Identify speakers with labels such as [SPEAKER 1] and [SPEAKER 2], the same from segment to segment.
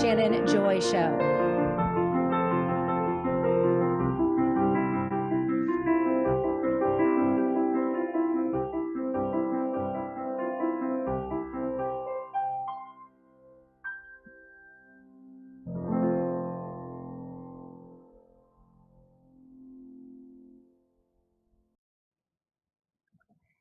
[SPEAKER 1] Shannon Joy Show.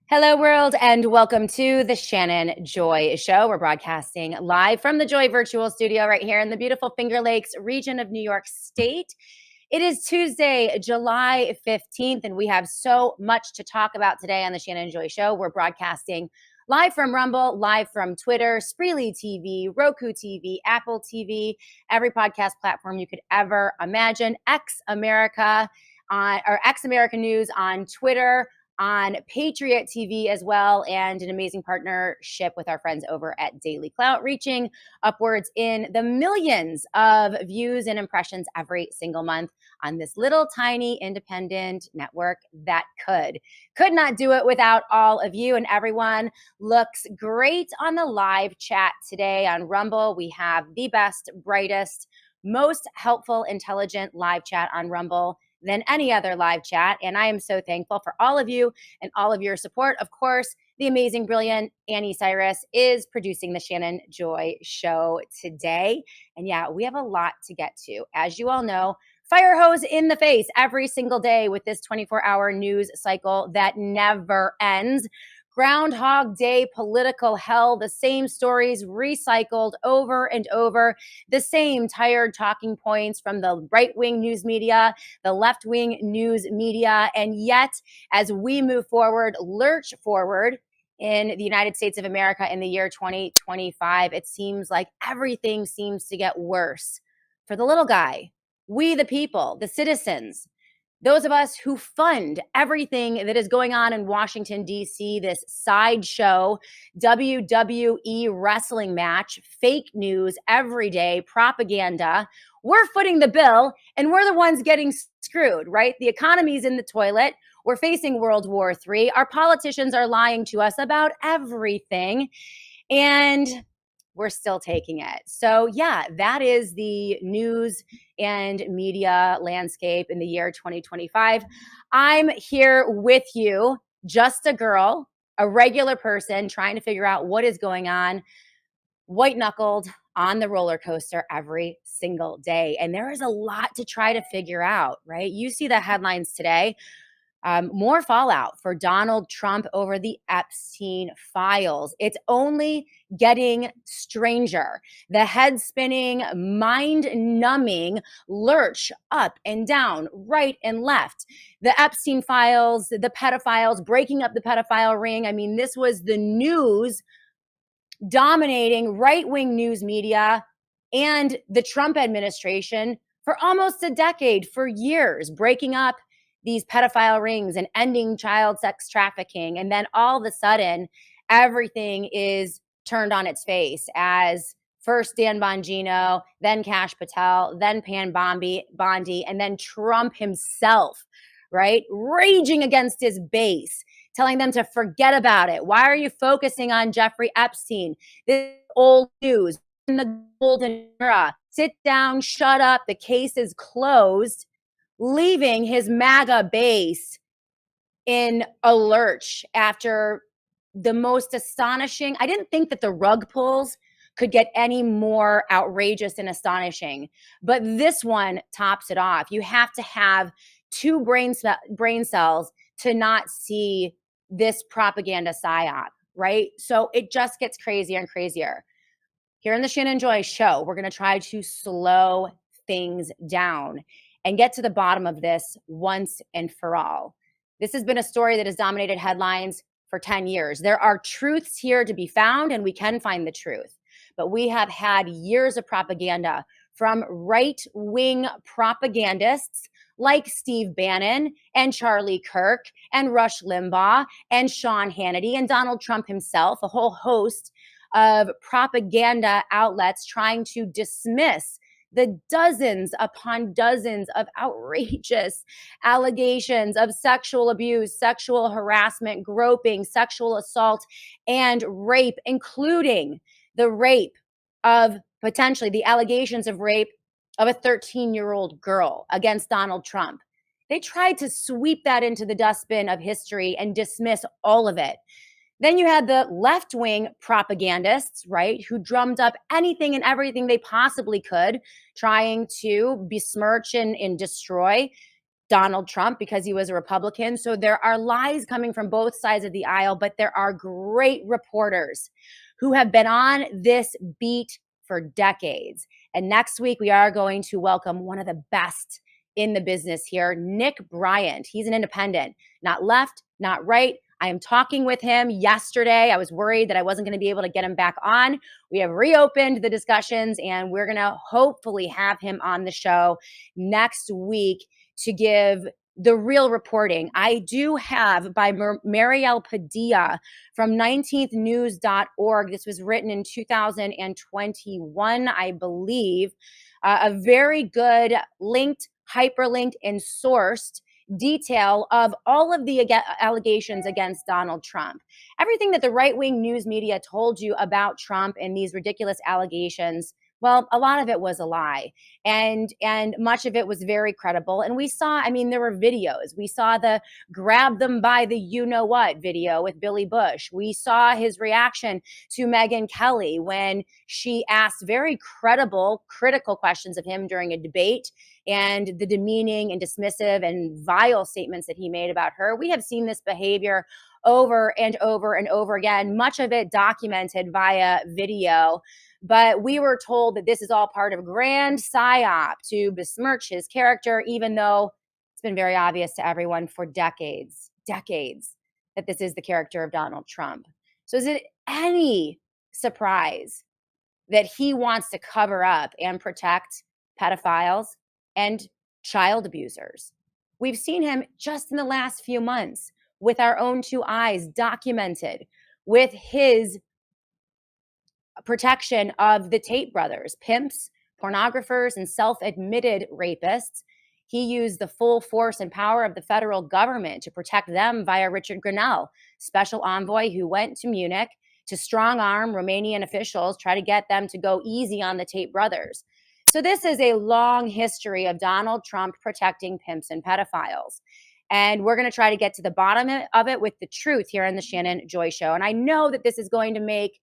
[SPEAKER 1] Hello, world, and welcome to the Shannon Joy Show. We're broadcasting live from the Joy Virtual Studio right here in the beautiful Finger Lakes region of New York State. It is Tuesday, July 15th, and we have so much to talk about today on the Shannon Joy Show. We're broadcasting live from Rumble, live from Twitter, Spreely TV, Roku TV, Apple TV, every podcast platform you could ever imagine, X America News on Twitter, on Patriot TV as well, and an amazing partnership with our friends over at Daily Clout, reaching upwards in the millions of views and impressions every single month on this little tiny independent network that could not do it without all of you. And everyone looks great on the live chat today on Rumble. We have the best, brightest, most helpful, intelligent live chat on Rumble than any other live chat. And I am so thankful for all of you and all of your support. Of course, the amazing, brilliant Annie Cyrus is producing the Shannon Joy Show today. And yeah, we have a lot to get to. As you all know, fire hose in the face every single day with this 24-hour news cycle that never ends. Groundhog Day political hell, the same stories recycled over and over, the same tired talking points from the right-wing news media, the left-wing news media, and yet as we move forward, lurch forward in the United States of America in the year 2025, it seems like everything seems to get worse for the little guy. We, the people, the citizens, those of us who fund everything that is going on in Washington, D.C., this sideshow WWE wrestling match, fake news every day, propaganda, we're footing the bill and we're the ones getting screwed, right? The economy's in the toilet. We're facing World War III. Our politicians are lying to us about everything. And we're still taking it. So yeah, that is the news and media landscape in the year 2025. I'm here with you, just a girl, a regular person trying to figure out what is going on, white knuckled on the roller coaster every single day. And there is a lot to try to figure out, right? You see the headlines today. More fallout for Donald Trump over the Epstein files. It's only getting stranger. The head spinning, mind numbing lurch up and down, right and left. The Epstein files, the pedophiles, breaking up the pedophile ring. I mean, this was the news dominating right-wing news media and the Trump administration for almost a decade, for years, breaking up these pedophile rings and ending child sex trafficking. And then all of a sudden, everything is turned on its face as first Dan Bongino, then Kash Patel, then Pam Bondi, and then Trump himself, right? Raging against his base, telling them to forget about it. Why are you focusing on Jeffrey Epstein? This is old news in the golden era. Sit down, shut up. The case is closed, leaving his MAGA base in a lurch after the most astonishing. I didn't think that the rug pulls could get any more outrageous and astonishing, but this one tops it off. You have to have two brain cells to not see this propaganda psyop, right? So it just gets crazier and crazier. Here in the Shannon Joy Show, we're going to try to slow things down and get to the bottom of this once and for all. This has been a story that has dominated headlines for 10 years. There are truths here to be found, and we can find the truth. But we have had years of propaganda from right-wing propagandists like Steve Bannon and Charlie Kirk and Rush Limbaugh and Sean Hannity and Donald Trump himself, a whole host of propaganda outlets trying to dismiss the dozens upon dozens of outrageous allegations of sexual abuse, sexual harassment, groping, sexual assault, and rape, including the rape of potentially the allegations of rape of a 13-year-old girl against Donald Trump. They tried to sweep that into the dustbin of history and dismiss all of it. Then you had the left-wing propagandists, right, who drummed up anything and everything they possibly could, trying to besmirch and destroy Donald Trump because he was a Republican. So there are lies coming from both sides of the aisle, but there are great reporters who have been on this beat for decades. And next week, we are going to welcome one of the best in the business here, Nick Bryant. He's an independent, not left, not right. I am talking with him yesterday. I was worried that I wasn't going to be able to get him back on. We have reopened the discussions, and we're going to hopefully have him on the show next week to give the real reporting. I do have by Marielle Padilla from 19thnews.org. This was written in 2021, I believe. A very good linked, hyperlinked, and sourced detail of all of the allegations against Donald Trump. Everything that the right-wing news media told you about Trump and these ridiculous allegations, well, a lot of it was a lie, and much of it was very credible. And we saw, I mean, there were videos. We saw the grab them by the you-know-what video with Billy Bush. We saw his reaction to Megyn Kelly when she asked very credible, critical questions of him during a debate, and the demeaning and dismissive and vile statements that he made about her. We have seen this behavior over and over and over again, much of it documented via video. But we were told that this is all part of a grand psyop to besmirch his character, even though it's been very obvious to everyone for decades, that this is the character of Donald Trump. So is it any surprise that he wants to cover up and protect pedophiles and child abusers? We've seen him just in the last few months with our own two eyes documented with his protection of the Tate brothers, pimps, pornographers, and self-admitted rapists. He used the full force and power of the federal government to protect them via Richard Grenell, special envoy who went to Munich to strong-arm Romanian officials, try to get them to go easy on the Tate brothers. So this is a long history of Donald Trump protecting pimps and pedophiles. And we're going to try to get to the bottom of it with the truth here on the Shannon Joy Show. And I know that this is going to make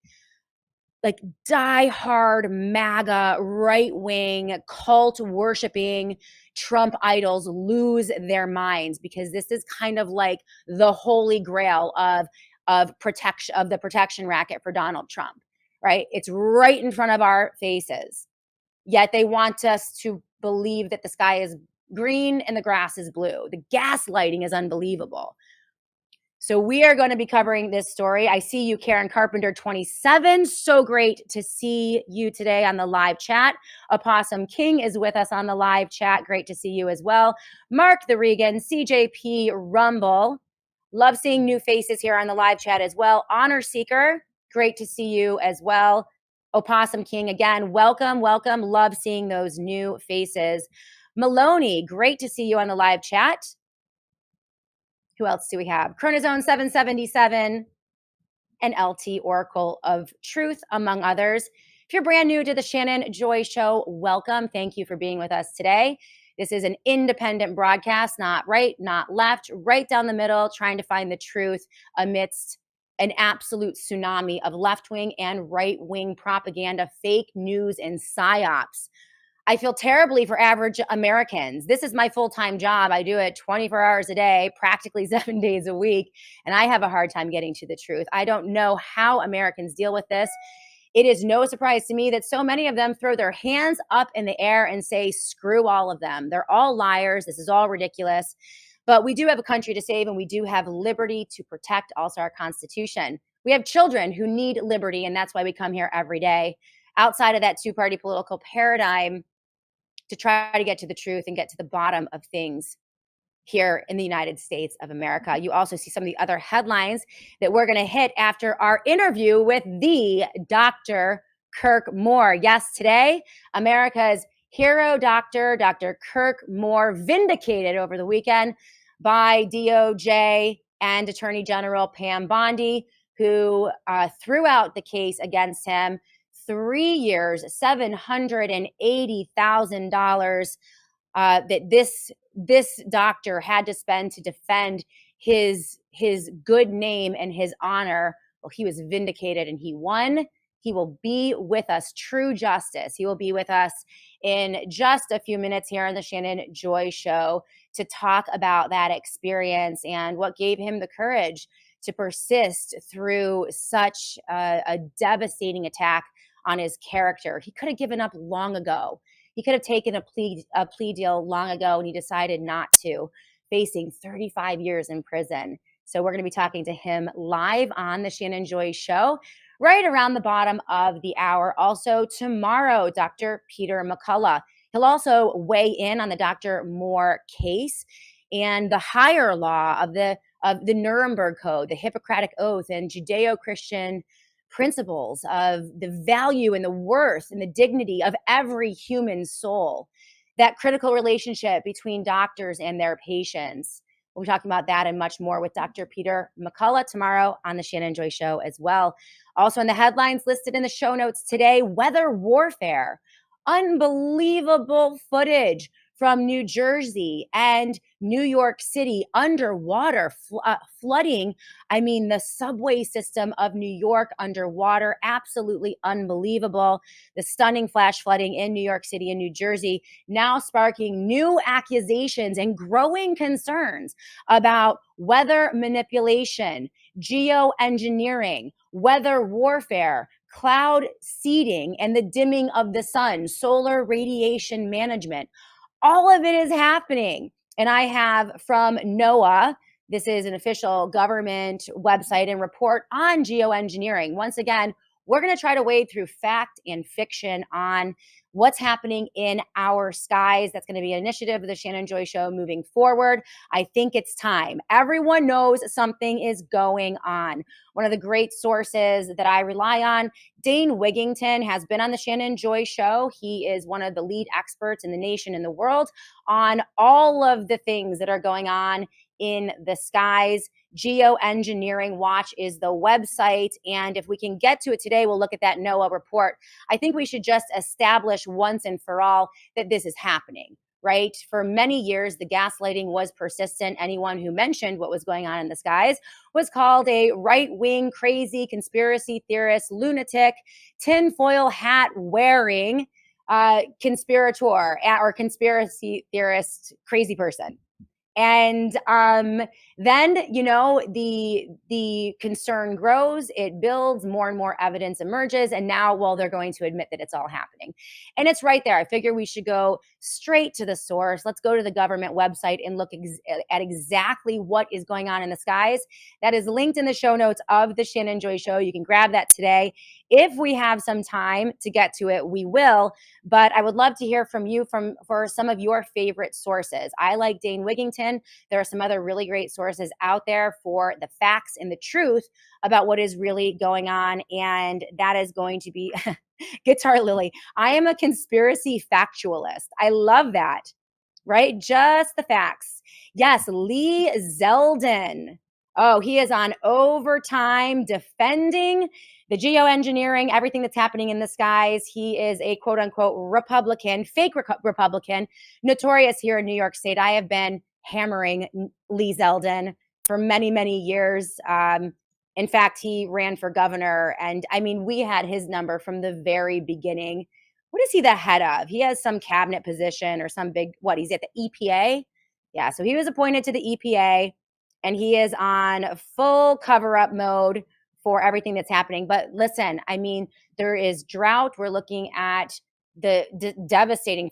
[SPEAKER 1] like die-hard MAGA, right-wing, cult-worshiping Trump idols lose their minds, because this is kind of like the holy grail of protection, of the protection racket for Donald Trump, right? It's right in front of our faces. Yet they want us to believe that the sky is green and the grass is blue. The gaslighting is unbelievable. So we are going to be covering this story. I see you, Karen Carpenter 27. So great to see you today on the live chat. Opossum King is with us on the live chat. Great to see you as well. Mark the Regan, CJP Rumble. Love seeing new faces here on the live chat as well. Honor Seeker, great to see you as well. Opossum King, again, welcome. Love seeing those new faces. Maloney, great to see you on the live chat. Who else do we have? Chronozone 777 and LT Oracle of Truth, among others. If you're brand new to the Shannon Joy Show, welcome. Thank you for being with us today. This is an independent broadcast, not right, not left, right down the middle, trying to find the truth amidst an absolute tsunami of left-wing and right-wing propaganda, fake news, and psyops. I feel terribly for average Americans. This is my full-time job. I do it 24 hours a day, practically 7 days a week, and I have a hard time getting to the truth. I don't know how Americans deal with this. It is no surprise to me that so many of them throw their hands up in the air and say, screw all of them. They're all liars. This is all ridiculous. But we do have a country to save, and we do have liberty to protect, also our Constitution. We have children who need liberty, and that's why we come here every day. Outside of that two-party political paradigm, to try to get to the truth and get to the bottom of things here in the United States of America. You also see some of the other headlines that we're going to hit after our interview with the Dr. Kirk Moore. Yes, today, America's hero doctor, Dr. Kirk Moore, vindicated over the weekend by DOJ and Attorney General Pam Bondi, who threw out the case against him, 3 years, $780,000 that this doctor had to spend to defend his good name and his honor. Well, he was vindicated and he won. He will be with us. True justice. He will be with us in just a few minutes here on the Shannon Joy Show to talk about that experience and what gave him the courage to persist through such a devastating attack on his character. He could have given up long ago. He could have taken a plea deal long ago, and he decided not to, facing 35 years in prison. So we're going to be talking to him live on the Shannon Joy Show right around the bottom of the hour. Also tomorrow, Dr. Peter McCullough. He'll also weigh in on the Dr. Moore case and the higher law of the Nuremberg Code, the Hippocratic Oath, and Judeo-Christian principles of the value and the worth and the dignity of every human soul, that critical relationship between doctors and their patients. We'll be talking about that and much more with Dr. Peter McCullough tomorrow on the Shannon Joy Show as well. Also in the headlines listed in the show notes today, weather warfare, unbelievable footage from New Jersey and New York City underwater, flooding. I mean, the subway system of New York underwater, absolutely unbelievable. The stunning flash flooding in New York City and New Jersey now sparking new accusations and growing concerns about weather manipulation, geoengineering, weather warfare, cloud seeding, and the dimming of the sun, solar radiation management. All of it is happening. And I have from NOAA, this is an official government website and report on geoengineering. Once again, we're going to try to wade through fact and fiction on what's happening in our skies. That's going to be an initiative of the Shannon Joy Show moving forward. I think it's time. Everyone knows something is going on. One of the great sources that I rely on, Dane Wigington, has been on the Shannon Joy Show. He is one of the lead experts in the nation and the world on all of the things that are going on in the skies. Geoengineering Watch is the website. And if we can get to it today, we'll look at that NOAA report. I think we should just establish once and for all that this is happening, right? For many years, the gaslighting was persistent. Anyone who mentioned what was going on in the skies was called a right-wing, crazy conspiracy theorist, lunatic, tinfoil hat wearing conspirator or conspiracy theorist, crazy person. And then, the concern grows, it builds, more and more evidence emerges. And now, well, they're going to admit that it's all happening. And it's right there. I figure we should go straight to the source. Let's go to the government website and look at exactly what is going on in the skies. That is linked in the show notes of the Shannon Joy Show. You can grab that today. If we have some time to get to it, we will. But I would love to hear from you for some of your favorite sources. I like Dane Wigington. There are some other really great sources out there for the facts and the truth about what is really going on. And that is going to be Guitar Lily. I am a conspiracy factualist. I love that, right? Just the facts. Yes, Lee Zeldin. Oh, he is on overtime defending the geoengineering, everything that's happening in the skies. He is a quote unquote Republican, fake Republican, notorious here in New York State. I have been hammering Lee Zeldin for many, many years. In fact, he ran for governor. And I mean, we had his number from the very beginning. What is he the head of? He has some cabinet position or some big, he's at the EPA? Yeah, so he was appointed to the EPA and he is on full cover-up mode for everything that's happening. But listen, I mean, there is drought. We're looking at the devastating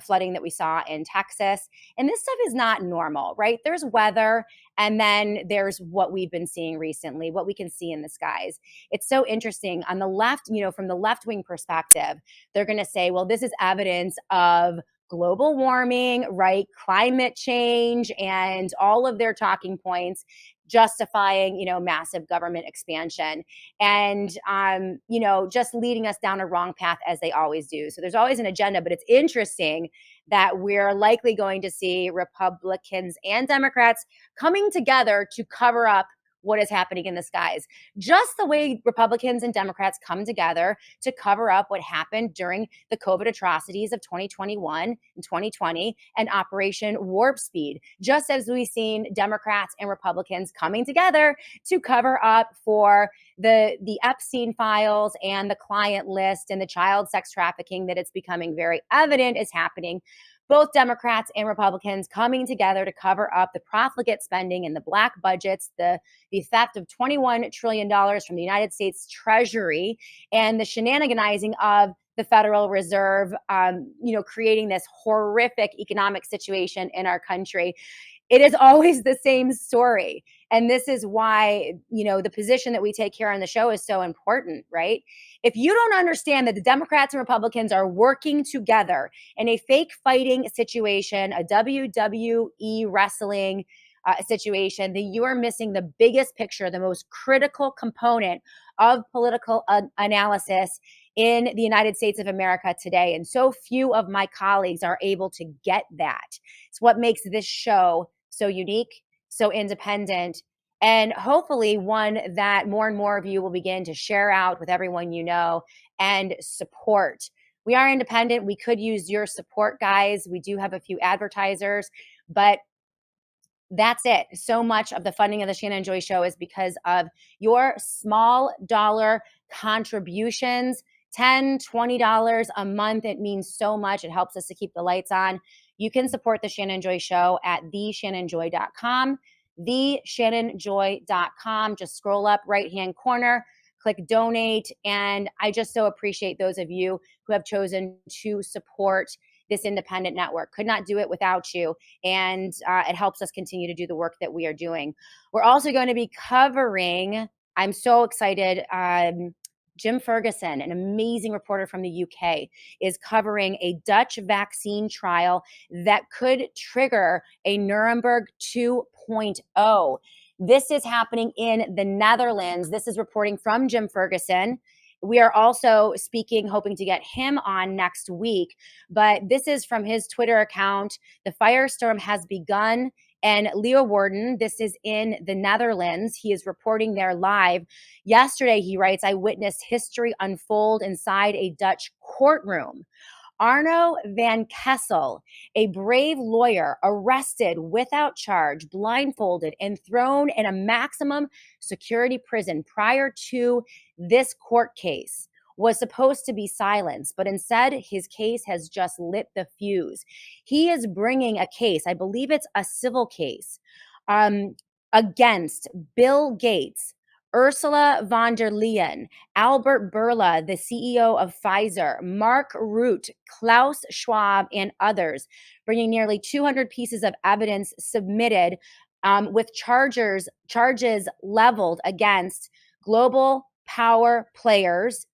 [SPEAKER 1] flooding that we saw in Texas. And this stuff is not normal, right? There's weather, and then there's what we've been seeing recently, what we can see in the skies. It's so interesting. On the left, from the left-wing perspective, they're going to say, well, this is evidence of global warming, right? Climate change, and all of their talking points justifying, massive government expansion and, just leading us down a wrong path as they always do. So there's always an agenda, but it's interesting that we're likely going to see Republicans and Democrats coming together to cover up what is happening in the skies. Just the way Republicans and Democrats come together to cover up what happened during the COVID atrocities of 2021 and 2020 and Operation Warp Speed. Just as we've seen Democrats and Republicans coming together to cover up for the Epstein files and the client list and the child sex trafficking that it's becoming very evident is happening. Both Democrats and Republicans coming together to cover up the profligate spending and the black budgets, the theft of $21 trillion from the United States Treasury, and the shenaniganizing of the Federal Reserve, creating this horrific economic situation in our country. It is always the same story. And this is why, the position that we take here on the show is so important, right? If you don't understand that the Democrats and Republicans are working together in a fake fighting situation, a WWE wrestling situation, then you are missing the biggest picture, the most critical component of political analysis in the United States of America today. And so few of my colleagues are able to get that. It's what makes this show so unique, so independent, and hopefully one that more and more of you will begin to share out with everyone you know and support. We are independent. We could use your support, guys. We do have a few advertisers, but that's it. So much of the funding of the Shannon Joy Show is because of your small dollar contributions. $10, $20 a month. It means so much. It helps us to keep the lights on. You can support the Shannon Joy Show at theshannonjoy.com, theshannonjoy.com. Just scroll up right-hand corner, click donate. And I just so appreciate those of you who have chosen to support this independent network. Could not do it without you. And it helps us continue to do the work that we are doing. We're also going to be covering, I'm so excited, Jim Ferguson, an amazing reporter from the UK, is covering a Dutch vaccine trial that could trigger a Nuremberg 2.0. This is happening in the Netherlands. This is reporting from Jim Ferguson. We are also speaking, hoping to get him on next week, but this is from his Twitter account. The firestorm has begun. And Leo Warden, this is in the Netherlands. He is reporting there live. Yesterday, he writes, I witnessed history unfold inside a Dutch courtroom. Arno van Kessel, a brave lawyer, arrested without charge, blindfolded, and thrown in a maximum security prison prior to this court case, was supposed to be silenced, but instead his case has just lit the fuse. He is bringing a case, I believe it's a civil case, against Bill Gates, Ursula von der Leyen, Albert Bourla, the CEO of Pfizer, Mark Rutte, Klaus Schwab, and others, bringing nearly 200 pieces of evidence submitted with charges leveled against global power players,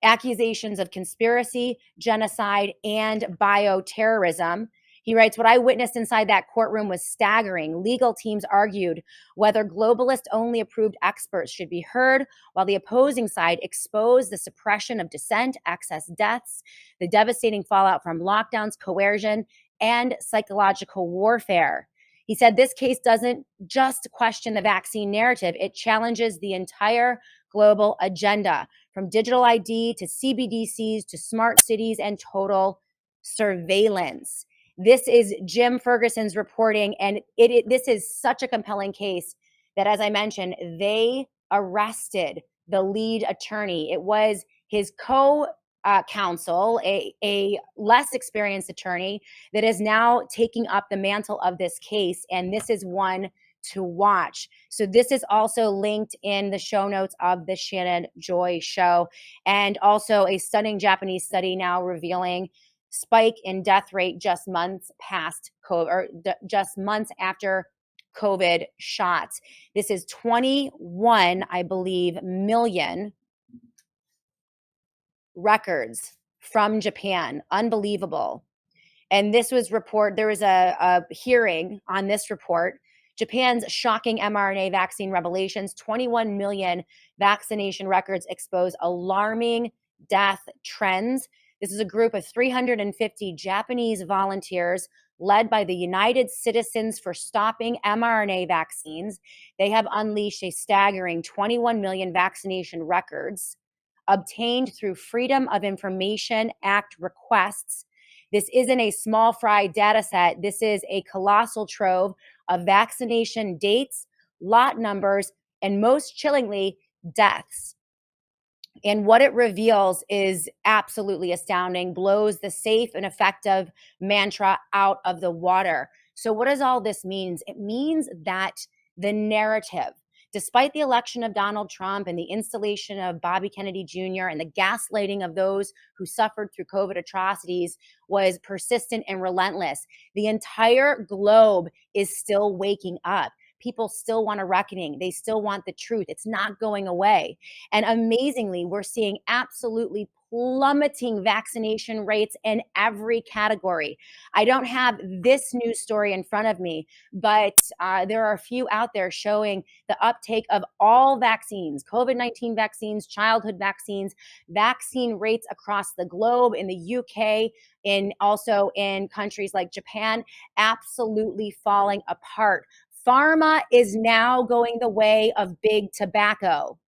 [SPEAKER 1] accusations of conspiracy, genocide, and bioterrorism. He writes, what I witnessed inside that courtroom was staggering. Legal teams argued whether globalist-only approved experts should be heard, while the opposing side exposed the suppression of dissent, excess deaths, the devastating fallout from lockdowns, coercion, and psychological warfare. He said this case doesn't just question the vaccine narrative, it challenges the entire global agenda, from digital ID to CBDCs to smart cities and total surveillance. This is Jim Ferguson's reporting, and this is such a compelling case that, as I mentioned, they arrested the lead attorney. It was his co-counsel, a less experienced attorney, that is now taking up the mantle of this case, and this is one to watch. So this is also linked in the show notes of the Shannon Joy Show, and also a stunning Japanese study now revealing spike in death rate just months past COVID, or just months after COVID shots. This is 21, I believe, million records from Japan. Unbelievable. And this was there was a hearing on this report. Japan's shocking mRNA vaccine revelations, 21 million vaccination records expose alarming death trends. This is a group of 350 Japanese volunteers led by the United Citizens for Stopping mRNA Vaccines. They have unleashed a staggering 21 million vaccination records obtained through Freedom of Information Act requests. This isn't a small fry data set. This is a colossal trove of vaccination dates, lot numbers, and most chillingly, deaths. And what it reveals is absolutely astounding, blows the safe and effective mantra out of the water. So, what does all this mean? It means that the narrative, despite the election of Donald Trump and the installation of Bobby Kennedy Jr. and the gaslighting of those who suffered through COVID atrocities, was persistent and relentless. The entire globe is still waking up. People still want a reckoning. They still want the truth. It's not going away. And amazingly, we're seeing absolutely plummeting vaccination rates in every category. I don't have this news story in front of me, but there are a few out there showing the uptake of all vaccines, COVID-19 vaccines, childhood vaccines, vaccine rates across the globe, in the UK, also in countries like Japan, absolutely falling apart. Pharma is now going the way of big tobacco.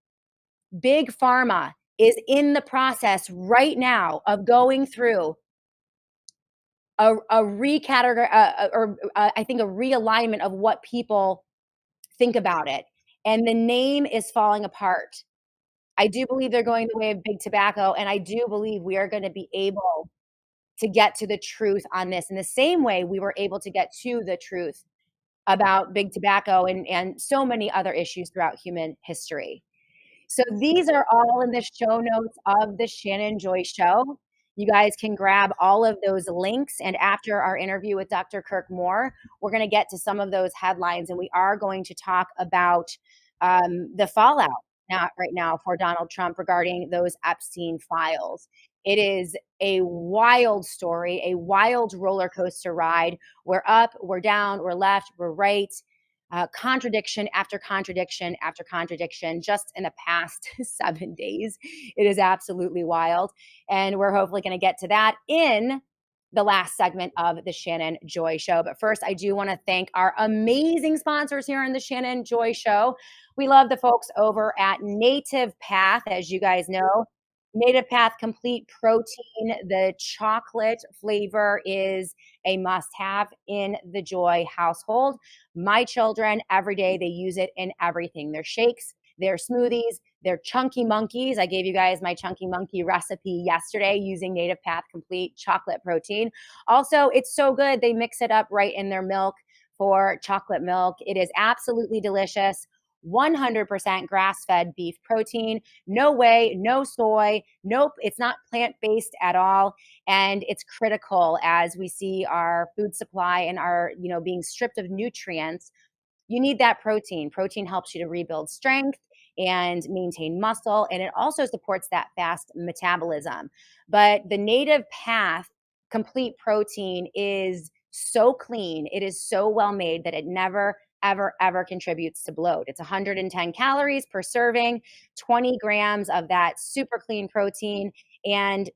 [SPEAKER 1] Big pharma is in the process right now of going through a recategory, I think a realignment of what people think about it. And the name is falling apart. I do believe they're going the way of big tobacco, and I do believe we are going to be able to get to the truth on this in the same way we were able to get to the truth about big tobacco and so many other issues throughout human history. So these are all in the show notes of the Shannon Joy Show. You guys can grab all of those links. And after our interview with Dr. Kirk Moore, we're going to get to some of those headlines. And we are going to talk about the fallout right now for Donald Trump regarding those Epstein files. It is a wild story, a wild roller coaster ride. We're up, we're down, we're left, we're right. Contradiction after contradiction after contradiction just in the past 7 days. It is absolutely wild. And we're hopefully going to get to that in the last segment of the Shannon Joy Show. But first, I do want to thank our amazing sponsors here on the Shannon Joy Show. We love the folks over at Native Path, as you guys know. Native Path Complete Protein, the chocolate flavor is a must-have in the Joy household. My children, every day, they use it in everything. Their shakes, their smoothies, their chunky monkeys. I gave you guys my chunky monkey recipe yesterday using Native Path Complete chocolate protein. Also, it's so good. They mix it up right in their milk for chocolate milk. It is absolutely delicious. 100% grass-fed beef protein, no whey, no soy, nope, it's not plant-based at all. And it's critical as we see our food supply and our, being stripped of nutrients. You need that protein. Protein helps you to rebuild strength and maintain muscle, and it also supports that fast metabolism. But the Native Path Complete Protein is so clean, it is so well made that it never ever contributes to bloat. It's 110 calories per serving, 20 grams of that super clean protein, and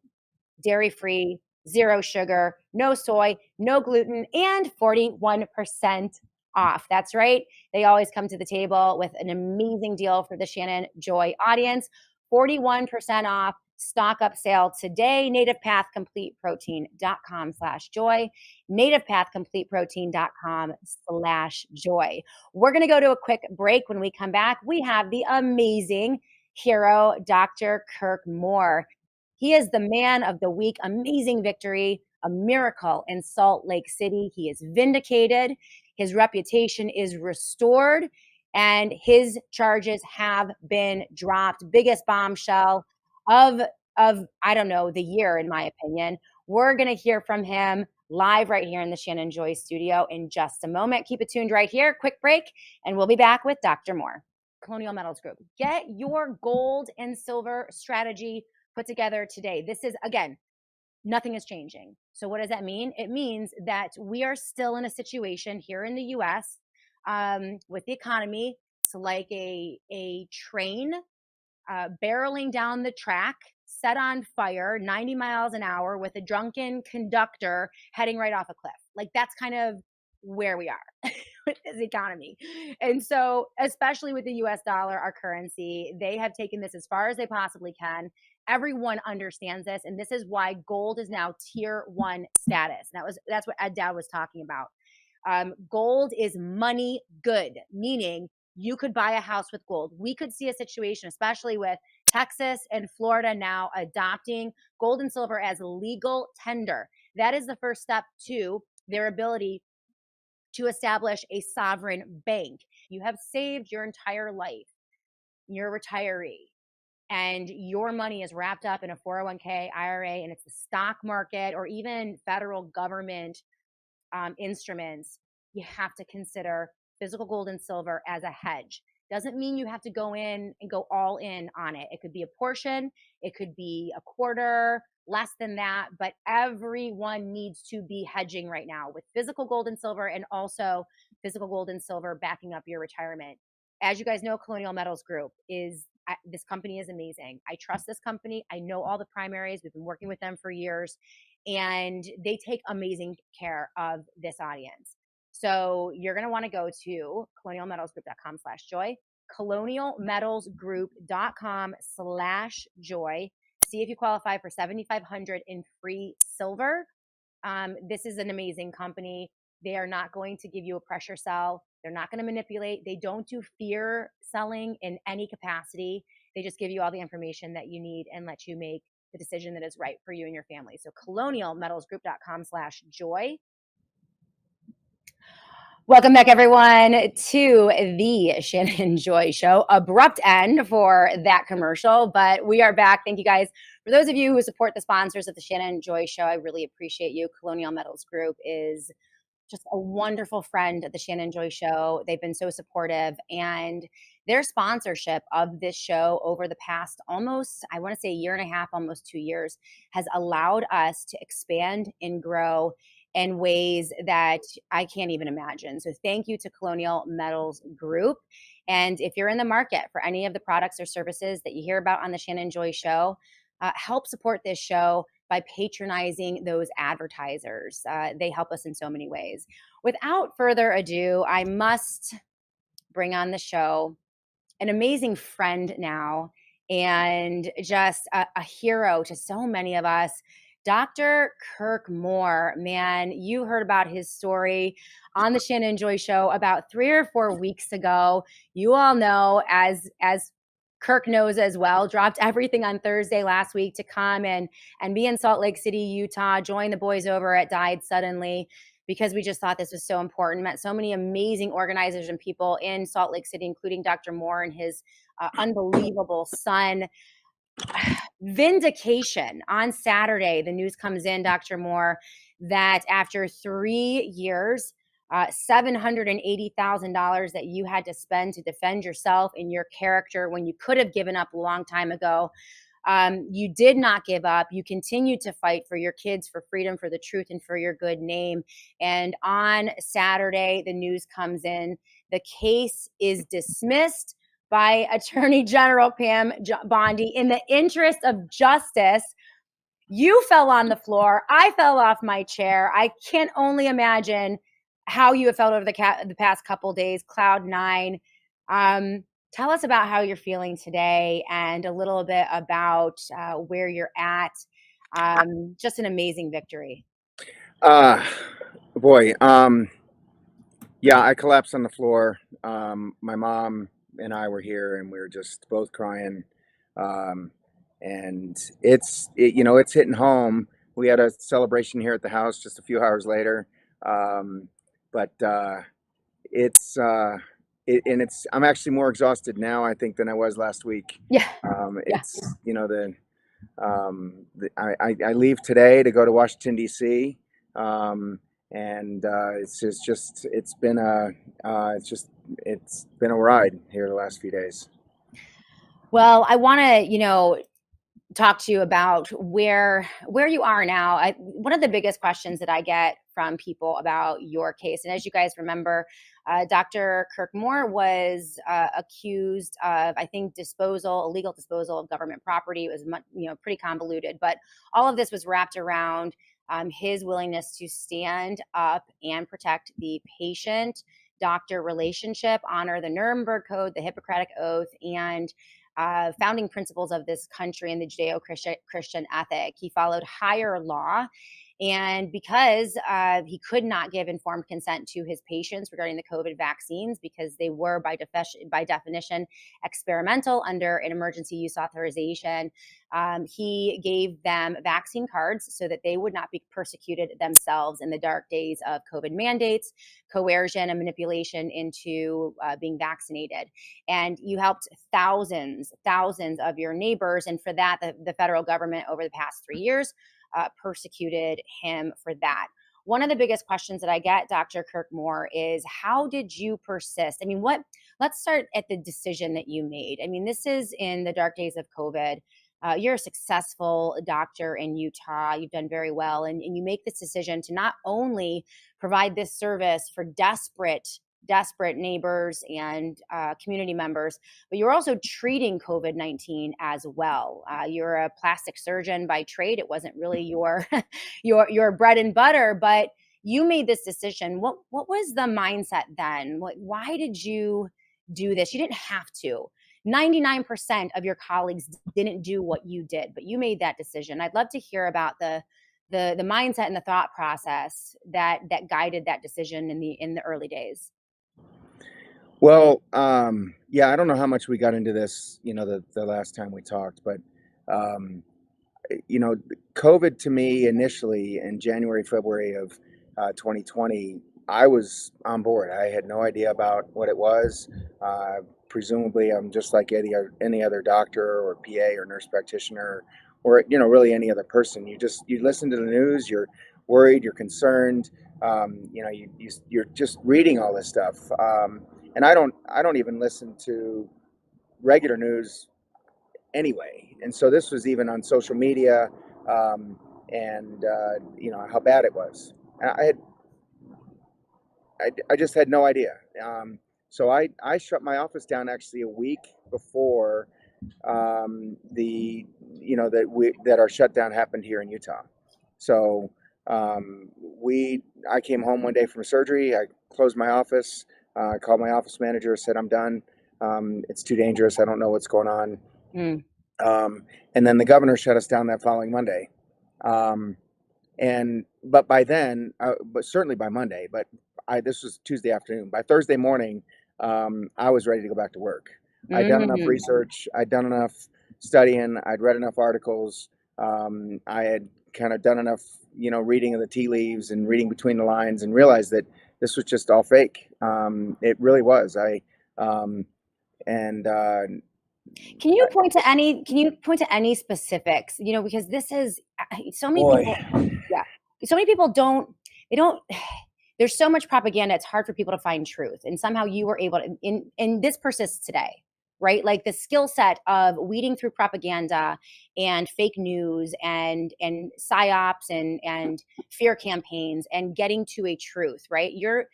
[SPEAKER 1] dairy-free, zero sugar, no soy, no gluten, and 41% off. That's right. They always come to the table with an amazing deal for the Shannon Joy audience. 41% off. Stock up sale today. NativePathCompleteProtein.com/joy. NativePathCompleteProtein.com/joy. We're going to go to a quick break. When we come back, we have the amazing hero, Dr. Kirk Moore. He is the man of the week. Amazing victory, a miracle in Salt Lake City. He is vindicated. His reputation is restored, and his charges have been dropped. Biggest bombshell of I don't know, the year, in my opinion. We're going to hear from him live right here in the Shannon Joy studio in just a moment. Keep it tuned right here. Quick break, and we'll be back with Dr. Moore. Colonial Metals Group. Get your gold and silver strategy put together today. This is, again, nothing is changing. So what does that mean? It means that we are still in a situation here in the U.S. With the economy. It's like a train barreling down the track. set on fire 90 miles an hour with a drunken conductor heading right off a cliff. Like, that's kind of where we are with this economy. And so, especially with the US dollar, our currency, they have taken this as far as they possibly can. Everyone understands this, and this is why gold is now tier 1 status. That's what Ed Dowd was talking about. Gold is money good, meaning you could buy a house with gold. We could see a situation, especially with Texas and Florida now adopting gold and silver as legal tender. That is the first step to their ability to establish a sovereign bank. You have saved your entire life. You're a retiree, and your money is wrapped up in a 401k, IRA, and it's the stock market or even federal government instruments. You have to consider physical gold and silver as a hedge. Doesn't mean you have to go in and go all in on it. It could be a portion, it could be a quarter, less than that, but everyone needs to be hedging right now with physical gold and silver, and also physical gold and silver backing up your retirement. As you guys know, Colonial Metals Group this company is amazing. I trust this company. I know all the primaries. We've been working with them for years, and they take amazing care of this audience. So you're going to want to go to colonialmetalsgroup.com/joy, colonialmetalsgroup.com/joy. See if you qualify for $7,500 in free silver. This is an amazing company. They are not going to give you a pressure sell. They're not going to manipulate. They don't do fear selling in any capacity. They just give you all the information that you need and let you make the decision that is right for you and your family. So colonialmetalsgroup.com/joy. Welcome back, everyone, to the Shannon Joy Show. Abrupt end for that commercial, but we are back. Thank you, guys. For those of you who support the sponsors of the Shannon Joy Show, I really appreciate you. Colonial Metals Group is just a wonderful friend of the Shannon Joy Show. They've been so supportive, and their sponsorship of this show over the past almost, I want to say, a year and a half, almost 2 years, has allowed us to expand and grow in ways that I can't even imagine. So thank you to Colonial Metals Group. And if you're in the market for any of the products or services that you hear about on the Shannon Joy Show, help support this show by patronizing those advertisers. They help us in so many ways. Without further ado, I must bring on the show an amazing friend now, and just a hero to so many of us, Dr. Kirk Moore. Man, you heard about his story on the Shannon Joy Show about 3 or 4 weeks ago. You all know, as Kirk knows as well, dropped everything on Thursday last week to come and be in Salt Lake City, Utah, join the boys over at Died Suddenly, because we just thought this was so important. Met so many amazing organizers and people in Salt Lake City, including Dr. Moore and his unbelievable son. Vindication. On Saturday, the news comes in, Dr. Moore, that after 3 years, $780,000 that you had to spend to defend yourself and your character when you could have given up a long time ago. You did not give up. You continued to fight for your kids, for freedom, for the truth, and for your good name. And on Saturday, the news comes in. The case is dismissed by Attorney General Pam Bondi. In the interest of justice, you fell on the floor. I fell off my chair. I can only imagine how you have felt over the past couple days. Cloud 9. Tell us about how you're feeling today and a little bit about where you're at. Just an amazing victory.
[SPEAKER 2] Boy. Yeah, I collapsed on the floor. My mom and I were here, and we were just both crying. And it's hitting home. We had a celebration here at the house just a few hours later. But I'm actually more exhausted now, I think, than I was last week.
[SPEAKER 1] Yeah.
[SPEAKER 2] It's, I leave today to go to Washington, D.C. And it's been a ride here the last few days.
[SPEAKER 1] Well, I want to, talk to you about where you are now. One of the biggest questions that I get from people about your case, and as you guys remember, Dr. Kirk Moore was accused of, I think, illegal disposal of government property. It was pretty convoluted, but all of this was wrapped around his willingness to stand up and protect the patient doctor relationship, honor the Nuremberg Code, the Hippocratic Oath, and founding principles of this country and the Judeo-Christian ethic. He followed higher law. And because he could not give informed consent to his patients regarding the COVID vaccines, because they were by definition experimental under an emergency use authorization, he gave them vaccine cards so that they would not be persecuted themselves in the dark days of COVID mandates, coercion, and manipulation into being vaccinated. And you helped thousands of your neighbors. And for that, the federal government over the past 3 years persecuted him for that. One of the biggest questions that I get, Dr. Kirk Moore, is how did you persist? I mean, let's start at the decision that you made. I mean, this is in the dark days of COVID. You're a successful doctor in Utah. You've done very well. And you make this decision to not only provide this service for desperate neighbors and community members, but you're also treating COVID-19 as well. You're a plastic surgeon by trade. It wasn't really your your bread and butter, but you made this decision. What was the mindset then? Why did you do this? You didn't have to. 99% of your colleagues didn't do what you did, but you made that decision. I'd love to hear about the mindset and the thought process that guided that decision in the early days.
[SPEAKER 2] Well, yeah, I don't know how much we got into this, the last time we talked, but, um, COVID to me initially in January, February of 2020, I was on board. I had no idea about what it was. Presumably, I'm just like any other doctor or PA or nurse practitioner or, really any other person. You listen to the news, you're worried, you're concerned, you're just reading all this stuff. And I don't even listen to regular news anyway. And so this was even on social media, and how bad it was. I just had no idea. So I shut my office down actually a week before that our shutdown happened here in Utah. So I came home one day from surgery. I closed my office. I called my office manager, said I'm done. It's too dangerous. I don't know what's going on.
[SPEAKER 1] Mm.
[SPEAKER 2] And then the governor shut us down that following Monday. But by then, but certainly by Monday, but this was Tuesday afternoon. By Thursday morning, I was ready to go back to work. I'd done enough research. I'd done enough studying. I'd read enough articles. I had kind of done enough, reading of the tea leaves and reading between the lines, and realized that this was just all fake. It really was.
[SPEAKER 1] Can you point to any specifics? Because this is so many
[SPEAKER 2] Boy.
[SPEAKER 1] people. Yeah, so many people don't. They don't. There's so much propaganda. It's hard for people to find truth, and somehow you were able to. And this persists today, right? Like the skill set of weeding through propaganda and fake news and psyops and fear campaigns and getting to a truth, right? You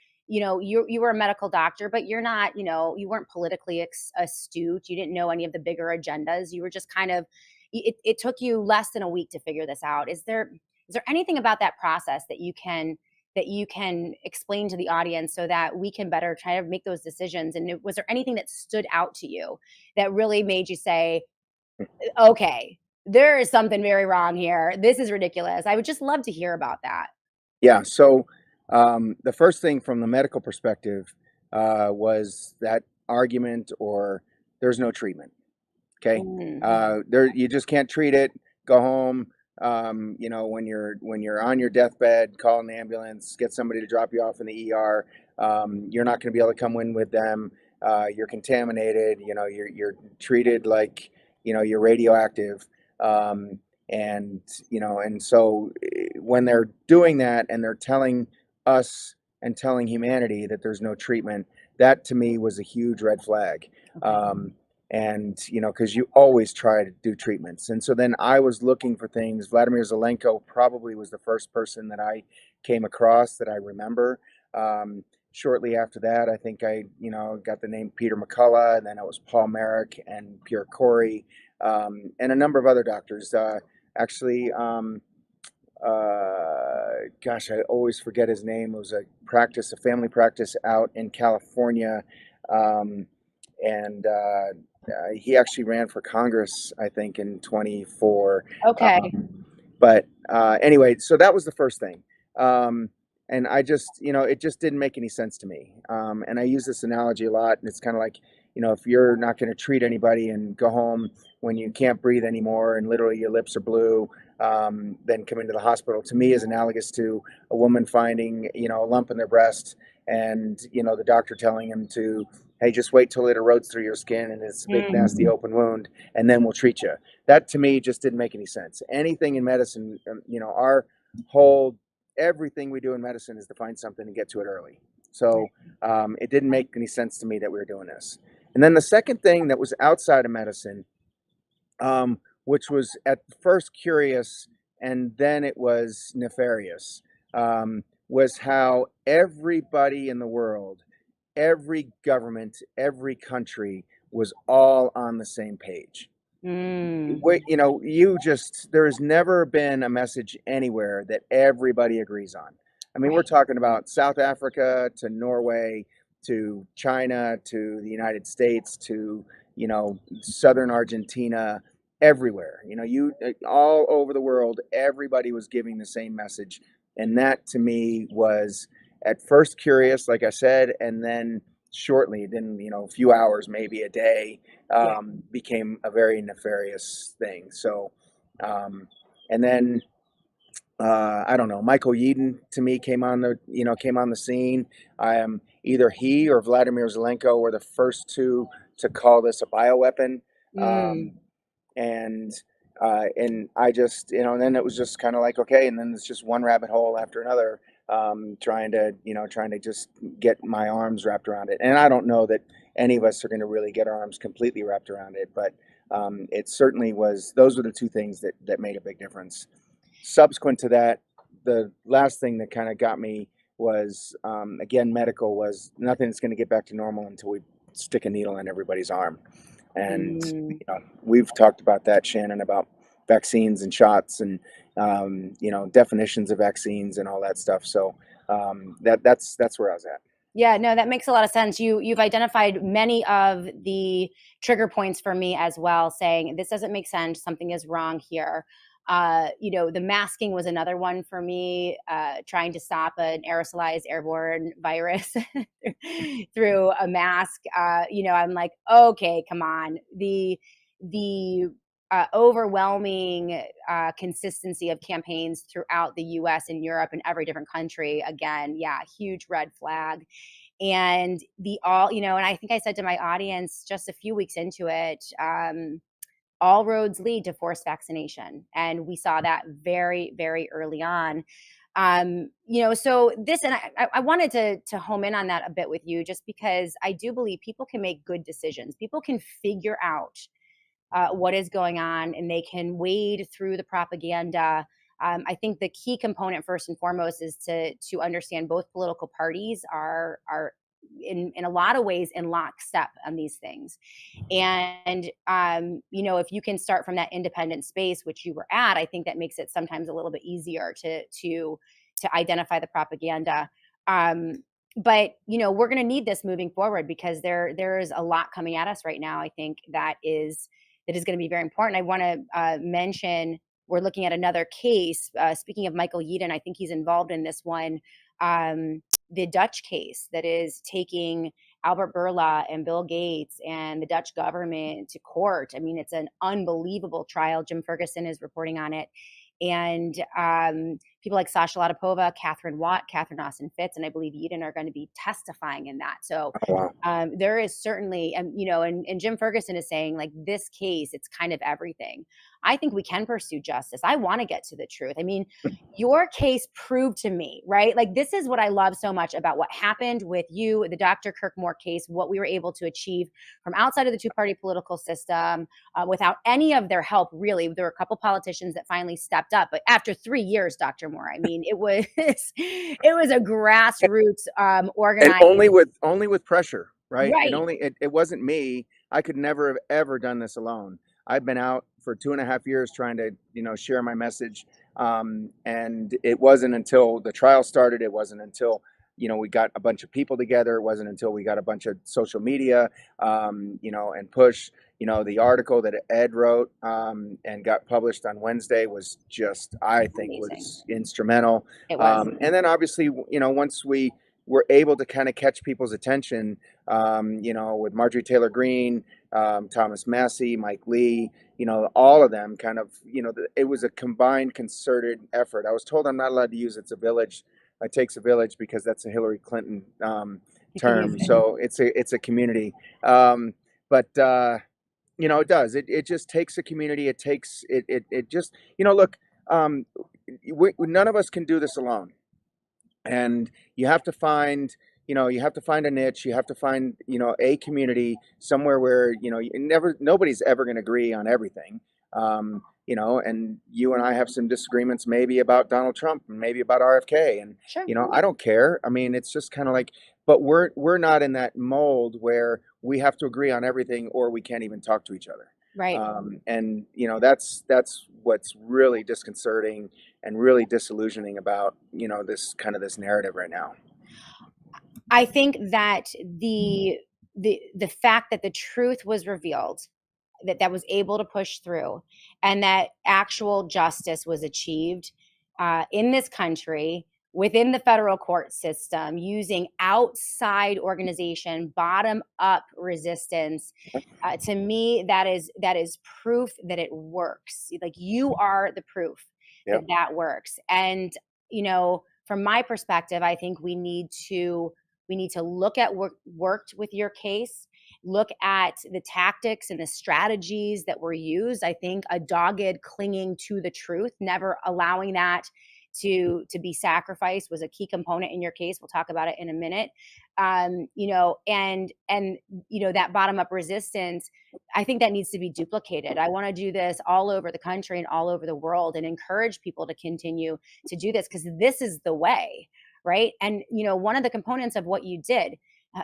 [SPEAKER 1] were a medical doctor, but you're not, you weren't politically astute. You didn't know any of the bigger agendas. You were just kind of, it took you less than a week to figure this out. Is there anything about that process that you can explain to the audience so that we can better try to make those decisions? And was there anything that stood out to you that really made you say, okay, there is something very wrong here. This is ridiculous. I would just love to hear about that.
[SPEAKER 2] Yeah. So the first thing from the medical perspective was that argument, or there's no treatment. Okay. You just can't treat it. Go home. When you're on your deathbed, call an ambulance, get somebody to drop you off in the ER. You're not going to be able to come in with them. You're contaminated. You're treated like, you're radioactive. And so when they're doing that and they're telling us and telling humanity that there's no treatment, that to me was a huge red flag.
[SPEAKER 1] Okay.
[SPEAKER 2] and because you always try to do treatments. And so then I was looking for things. Vladimir Zelenko probably was the first person that I came across that I remember. Shortly after that, I think I got the name Peter McCullough, and then it was Paul Merrick and Pierre Corey, and a number of other doctors. Actually, gosh, I always forget his name. It was a family practice out in California, um, and he actually ran for Congress, I think, in 24.
[SPEAKER 1] Okay.
[SPEAKER 2] But anyway, so that was the first thing. And I just, it just didn't make any sense to me. And I use this analogy a lot, and it's kind of like, if you're not going to treat anybody and go home when you can't breathe anymore and literally your lips are blue, then come into the hospital, to me is analogous to a woman finding, a lump in their breast, and, the doctor telling him to, hey, just wait till it erodes through your skin and it's a big, nasty open wound, and then we'll treat you. That to me just didn't make any sense. Anything in medicine, our whole everything we do in medicine is to find something and get to it early. So it didn't make any sense to me that we were doing this. And then the second thing that was outside of medicine, which was at first curious and then it was nefarious, was how everybody in the world, every government, every country was all on the same page. Wait, there has never been a message anywhere that everybody agrees on. I mean, we're talking about South Africa to Norway to China to the United States to, southern Argentina, everywhere. All over the world, everybody was giving the same message. And that to me was at first curious, like I said, and then shortly, then, a few hours, maybe a day, became a very nefarious thing. So, and then I don't know, Michael Yeadon to me came on the scene. Either he or Vladimir Zelenko were the first two to call this a bioweapon, and I just and then it was just kind of like, okay, and then it's just one rabbit hole after another, trying to just get my arms wrapped around it. And I don't know that any of us are going to really get our arms completely wrapped around it, but it certainly was. Those were the two things that made a big difference. Subsequent to that, the last thing that kind of got me was, again, medical, was nothing that's going to get back to normal until we stick a needle in everybody's arm. And we've talked about that, Shannon, about vaccines and shots and definitions of vaccines and all that stuff. So that's where I was at.
[SPEAKER 1] Yeah, no, that makes a lot of sense. You've identified many of the trigger points for me as well, saying this doesn't make sense. Something is wrong here. The masking was another one for me, trying to stop an aerosolized airborne virus through a mask. I'm like, okay, come on. The overwhelming consistency of campaigns throughout the US and Europe and every different country. Again, yeah, huge red flag. And and I think I said to my audience just a few weeks into it, all roads lead to forced vaccination. And we saw that very, very early on. So this, and I wanted to home in on that a bit with you, just because I do believe people can make good decisions. People can figure out what is going on, and they can wade through the propaganda. I think the key component, first and foremost, is to understand both political parties are in a lot of ways in lockstep on these things. And if you can start from that independent space, which you were at, I think that makes it sometimes a little bit easier to identify the propaganda. But we're going to need this moving forward, because there is a lot coming at us right now. I think that is going to be very important. I want to mention, we're looking at another case. Speaking of Michael Yeadon, I think he's involved in this one. The Dutch case that is taking Albert Bourla and Bill Gates and the Dutch government to court. I mean, it's an unbelievable trial. Jim Ferguson is reporting on it. And people like Sasha Latipova, Catherine Watt, Catherine Austin Fitz, and I believe Yeadon are going to be testifying in that. So there is certainly, and Jim Ferguson is saying, like, this case, it's kind of everything. I think we can pursue justice. I want to get to the truth. I mean, your case proved to me, right? Like, this is what I love so much about what happened with you, the Dr. Kirk Moore case, what we were able to achieve from outside of the two-party political system, without any of their help, really. There were a couple politicians that finally stepped up, but after 3 years, Dr. Moore, I mean, it was it was a grassroots
[SPEAKER 2] And
[SPEAKER 1] organized.
[SPEAKER 2] only with pressure, right?
[SPEAKER 1] Right.
[SPEAKER 2] It wasn't me. I could never have ever done this alone. I've been out for 2.5 years trying to, share my message. And it wasn't until the trial started. It wasn't until, we got a bunch of people together. It wasn't until we got a bunch of social media, and push. The article that Ed wrote, and got published on Wednesday was just, I think,
[SPEAKER 1] Amazing.
[SPEAKER 2] was instrumental.
[SPEAKER 1] It was.
[SPEAKER 2] And then obviously, once we were able to kind of catch people's attention, with Marjorie Taylor Greene, Thomas Massey, Mike Lee, all of them kind of, it was a combined, concerted effort. I was told I'm not allowed to use "it's a village." It takes a village because that's a Hillary Clinton term. So it's a community. But it does. It just takes a community. It takes it just look. None of us can do this alone, and you have to find a niche. You have to find a community somewhere where nobody's ever going to agree on everything. And you and I have some disagreements, maybe about Donald Trump and maybe about RFK, and
[SPEAKER 1] Sure.
[SPEAKER 2] I don't care. I mean, it's just kind of like, but we're not in that mold where we have to agree on everything or we can't even talk to each other.
[SPEAKER 1] Right.
[SPEAKER 2] And that's what's really disconcerting and really disillusioning about this narrative right now.
[SPEAKER 1] I think that the fact that the truth was revealed, that was able to push through, and that actual justice was achieved in this country within the federal court system using outside organization, bottom up resistance. To me, that is proof that it works. Like, you are the proof that
[SPEAKER 2] Yep.
[SPEAKER 1] that works. And from my perspective, I think we need to look at what worked with your case, look at the tactics and the strategies that were used. I think a dogged clinging to the truth, never allowing that to be sacrificed, was a key component in your case. We'll talk about it in a minute. And that bottom up resistance, I think that needs to be duplicated. I want to do this all over the country and all over the world, and encourage people to continue to do this, because this is the way. Right. And, one of the components of what you did,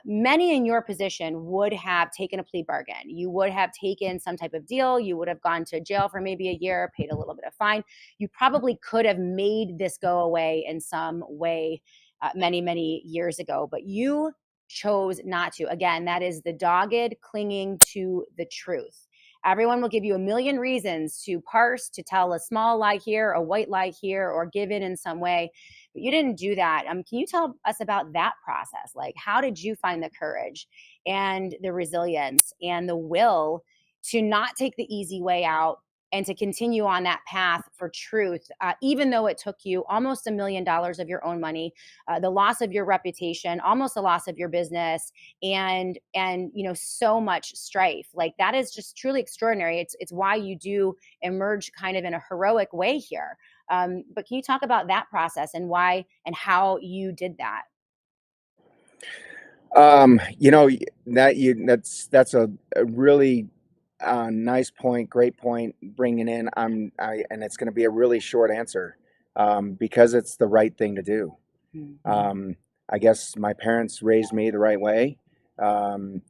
[SPEAKER 1] many in your position would have taken a plea bargain. You would have taken some type of deal. You would have gone to jail for maybe a year, paid a little bit of fine. You probably could have made this go away in some way many, many years ago, but you chose not to. Again, that is the dogged clinging to the truth. Everyone will give you a million reasons to parse, to tell a small lie here, a white lie here, or give in some way. But you didn't do that. Can you tell us about that process? Like, how did you find the courage and the resilience and the will to not take the easy way out and to continue on that path for truth, even though it took you almost $1 million of your own money, the loss of your reputation, almost the loss of your business, and so much strife? Like, that is just truly extraordinary. It's why you do emerge kind of in a heroic way here. But can you talk about that process and why and how you did that?
[SPEAKER 2] That's a really nice point, great point bringing in. And it's going to be a really short answer, because it's the right thing to do.
[SPEAKER 1] Mm-hmm.
[SPEAKER 2] I guess my parents raised me the right way, and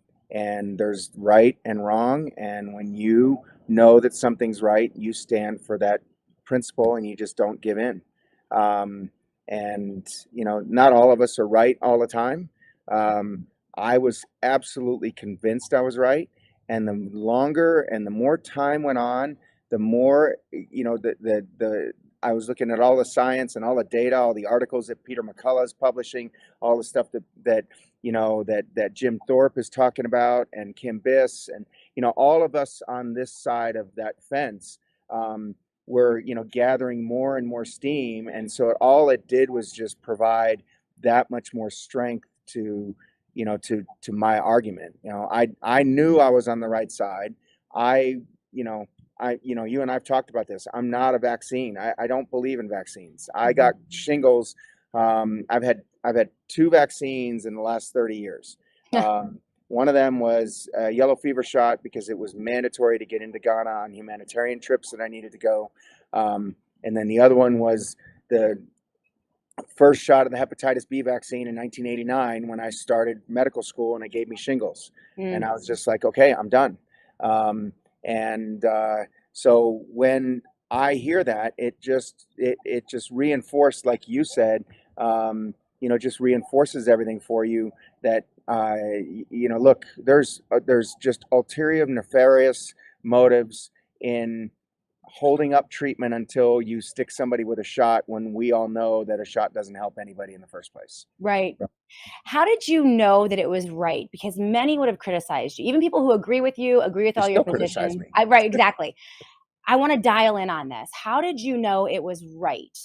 [SPEAKER 2] there's right and wrong. And when you know that something's right, you stand for that principle and you just don't give in. And not all of us are right all the time. I was absolutely convinced I was right. And the longer and the more time went on, the more, I was looking at all the science and all the data, all the articles that Peter McCullough is publishing, all the stuff that Jim Thorpe is talking about, and Kim Biss, and all of us on this side of that fence, were gathering more and more steam, and so all it did was just provide that much more strength to my argument. I knew I was on the right side. I you and I've talked about this. I'm not a vaccine. I don't believe in vaccines. I got shingles. I've had two vaccines in the last 30 years. One of them was a yellow fever shot because it was mandatory to get into Ghana on humanitarian trips that I needed to go. And then the other one was the first shot of the hepatitis B vaccine in 1989 when I started medical school, and it gave me shingles. And I was just like, okay, I'm done. So when I hear that, it just reinforced, like you said, just reinforces everything for you that look, there's just ulterior nefarious motives in holding up treatment until you stick somebody with a shot, when we all know that a shot doesn't help anybody in the first place.
[SPEAKER 1] Right. How did you know that it was right? Because many would have criticized you, even people who agree with you, agree with
[SPEAKER 2] They
[SPEAKER 1] all your
[SPEAKER 2] still criticize
[SPEAKER 1] positions.
[SPEAKER 2] me.
[SPEAKER 1] Right, exactly. I want to dial in on this. How did you know it was right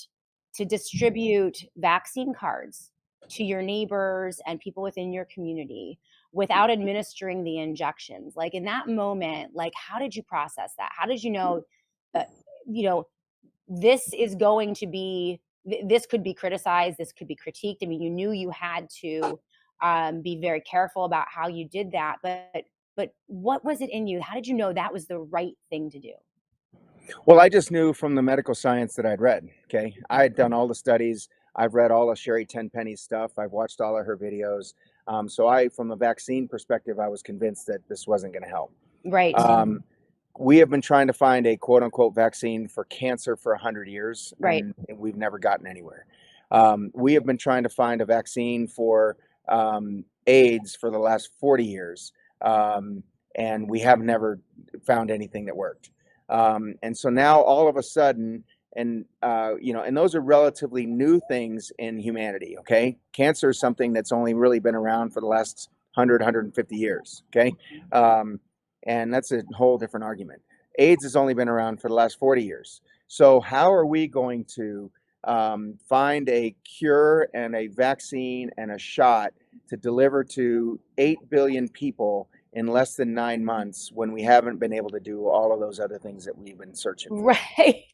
[SPEAKER 1] to distribute vaccine cards to your neighbors and people within your community without administering the injections? Like, in that moment, like, how did you process that? How did you know that, this is going to be, this could be criticized, this could be critiqued? I mean, you knew you had to be very careful about how you did that, but what was it in you? How did you know that was the right thing to do?
[SPEAKER 2] Well, I just knew from the medical science that I'd read. Okay, I had done all the studies. I've read all of Sherry Tenpenny's stuff. I've watched all of her videos. From a vaccine perspective, I was convinced that this wasn't going to help.
[SPEAKER 1] Right.
[SPEAKER 2] We have been trying to find a quote unquote vaccine for cancer for 100 years,
[SPEAKER 1] Right.
[SPEAKER 2] and we've never gotten anywhere. We have been trying to find a vaccine for AIDS for the last 40 years, and we have never found anything that worked. And so now all of a sudden, and those are relatively new things in humanity. Okay, cancer is something that's only really been around for the last 150 years. Okay, and that's a whole different argument. AIDS has only been around for the last 40 years. So how are we going to find a cure and a vaccine and a shot to deliver to 8 billion people in less than 9 months, when we haven't been able to do all of those other things that we've been searching for?
[SPEAKER 1] Right.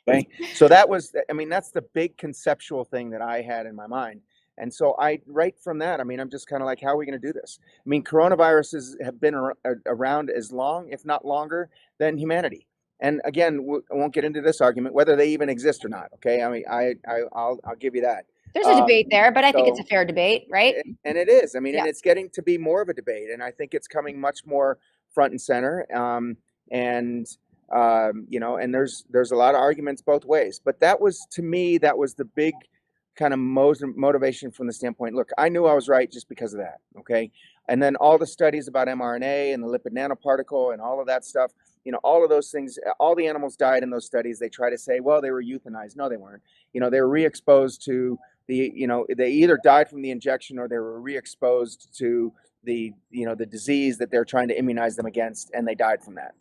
[SPEAKER 2] Okay. So that's the big conceptual thing that I had in my mind. And so right from that, I'm just kind of like, how are we going to do this? Coronaviruses have been around as long, if not longer, than humanity. And again, I won't get into this argument whether they even exist or not. Okay. I'll give you that.
[SPEAKER 1] There's a debate there, but I think it's a fair debate, right?
[SPEAKER 2] And it is. And
[SPEAKER 1] Yeah.
[SPEAKER 2] it's getting to be more of a debate, and I think it's coming much more front and center. And there's a lot of arguments both ways. But to me, that was the big kind of motivation from the standpoint. Look, I knew I was right just because of that. Okay. And then all the studies about mRNA and the lipid nanoparticle and all of that stuff, all of those things, all the animals died in those studies. They try to say, well, they were euthanized. No, they weren't. They were re-exposed to they either died from the injection, or they were re-exposed to the disease that they're trying to immunize them against, and they died from that.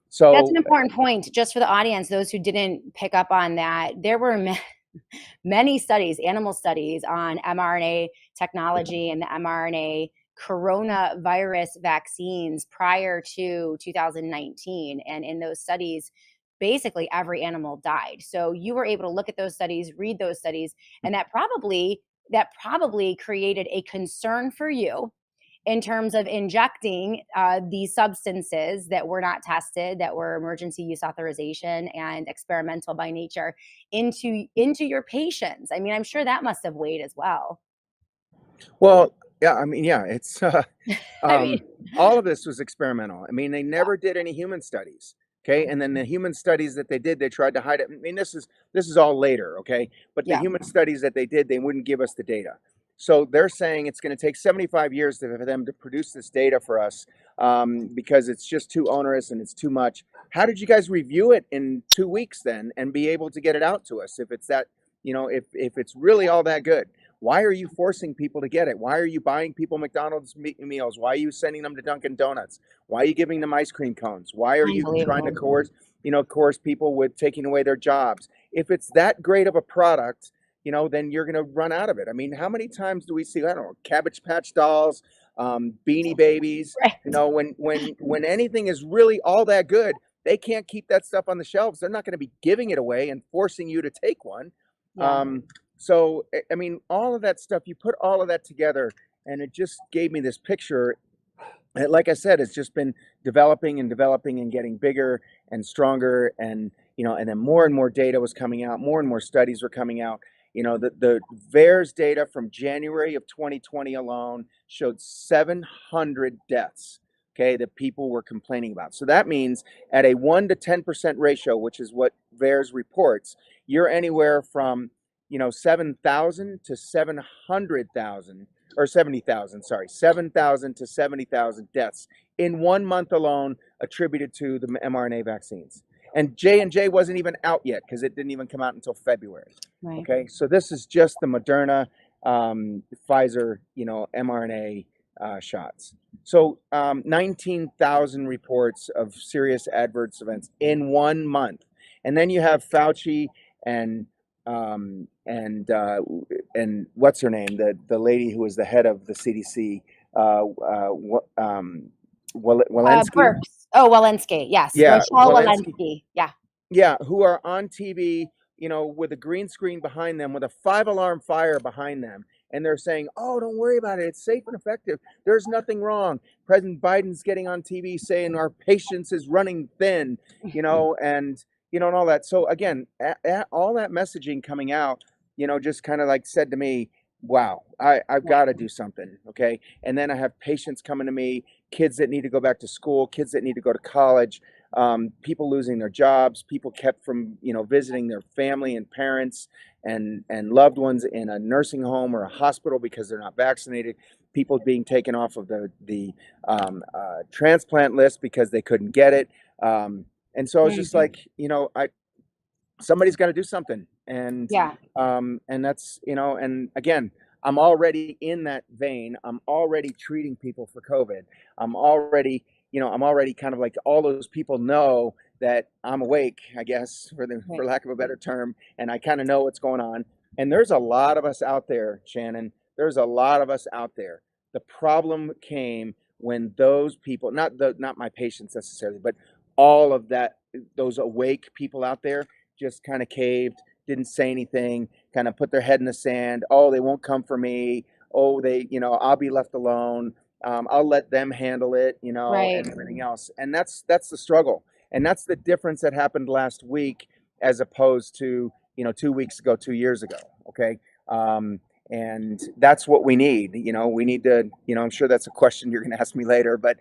[SPEAKER 2] So
[SPEAKER 1] that's an important point, just for the audience, those who didn't pick up on that. There were many studies, animal studies, on mRNA technology and the mRNA coronavirus vaccines prior to 2019. And in those studies, basically every animal died. So you were able to look at those studies, read those studies, and that probably created a concern for you in terms of injecting these substances that were not tested, that were emergency use authorization and experimental by nature, into your patients. I'm sure that must have weighed as well.
[SPEAKER 2] Well, yeah, it's
[SPEAKER 1] I
[SPEAKER 2] all of this was experimental. They never did any human studies. Okay, and then the human studies that they did, they tried to hide it. This is all later. Okay, but the human studies that they did, they wouldn't give us the data. So they're saying it's going to take 75 years for them to produce this data for us, because it's just too onerous and it's too much. How did you guys review it in 2 weeks then and be able to get it out to us if it's that, if it's really all that good? Why are you forcing people to get it? Why are you buying people McDonald's meals? Why are you sending them to Dunkin' Donuts? Why are you giving them ice cream cones? Why are you trying to coerce people with taking away their jobs? If it's that great of a product, then you're going to run out of it. How many times do we see, I don't know, Cabbage Patch Dolls, Beanie Babies?
[SPEAKER 1] Right.
[SPEAKER 2] When anything is really all that good, they can't keep that stuff on the shelves. They're not going to be giving it away and forcing you to take one.
[SPEAKER 1] Yeah.
[SPEAKER 2] So, I mean, all of that stuff, you put all of that together, and it just gave me this picture. Like I said, it's just been developing and developing and getting bigger and stronger. And, and then more and more data was coming out, more and more studies were coming out. The VAERS data from January of 2020 alone showed 700 deaths, okay, that people were complaining about. So that means at a 1 to 10% ratio, which is what VAERS reports, you're anywhere from, 7,000 to 700,000 or 70,000, sorry, 7,000 to 70,000 deaths in 1 month alone attributed to the mRNA vaccines. And J&J wasn't even out yet because it didn't even come out until February.
[SPEAKER 1] Right.
[SPEAKER 2] Okay, so this is just the Moderna, Pfizer, mRNA shots. So 19,000 reports of serious adverse events in 1 month, and then you have Fauci and what's her name, the lady who was the head of the CDC, Walensky.
[SPEAKER 1] Burks. Oh, Walensky. Yes.
[SPEAKER 2] Yeah,
[SPEAKER 1] Rochelle
[SPEAKER 2] Walensky.
[SPEAKER 1] Walensky. Yeah.
[SPEAKER 2] Yeah, who are on TV, with a green screen behind them, with a 5-alarm fire behind them. And they're saying, oh, don't worry about it. It's safe and effective. There's nothing wrong. President Biden's getting on TV saying our patience is running thin, and all that. So again, all that messaging coming out, just kind of like said to me, wow, I've got to do something. Okay. And then I have patients coming to me, kids that need to go back to school, kids that need to go to college, people losing their jobs, people kept from, visiting their family and parents and loved ones in a nursing home or a hospital because they're not vaccinated, people being taken off of the transplant list because they couldn't get it. And so I was just like, somebody's got to do something. And
[SPEAKER 1] Yeah.
[SPEAKER 2] and that's, and again, I'm already in that vein. I'm already treating people for COVID. I'm already kind of like, all those people know that I'm awake, I guess, for lack of a better term, and I kind of know what's going on. And there's a lot of us out there, Shannon. There's a lot of us out there. The problem came when those people, not my patients necessarily, but all of those awake people out there just kind of caved, didn't say anything, kind of put their head in the sand. Oh, they won't come for me. Oh, I'll be left alone. I'll let them handle it,
[SPEAKER 1] Right.
[SPEAKER 2] and everything else. And that's the struggle. And that's the difference that happened last week as opposed to, 2 weeks ago, 2 years ago. Okay. And that's what we need. We need to, I'm sure that's a question you're going to ask me later, but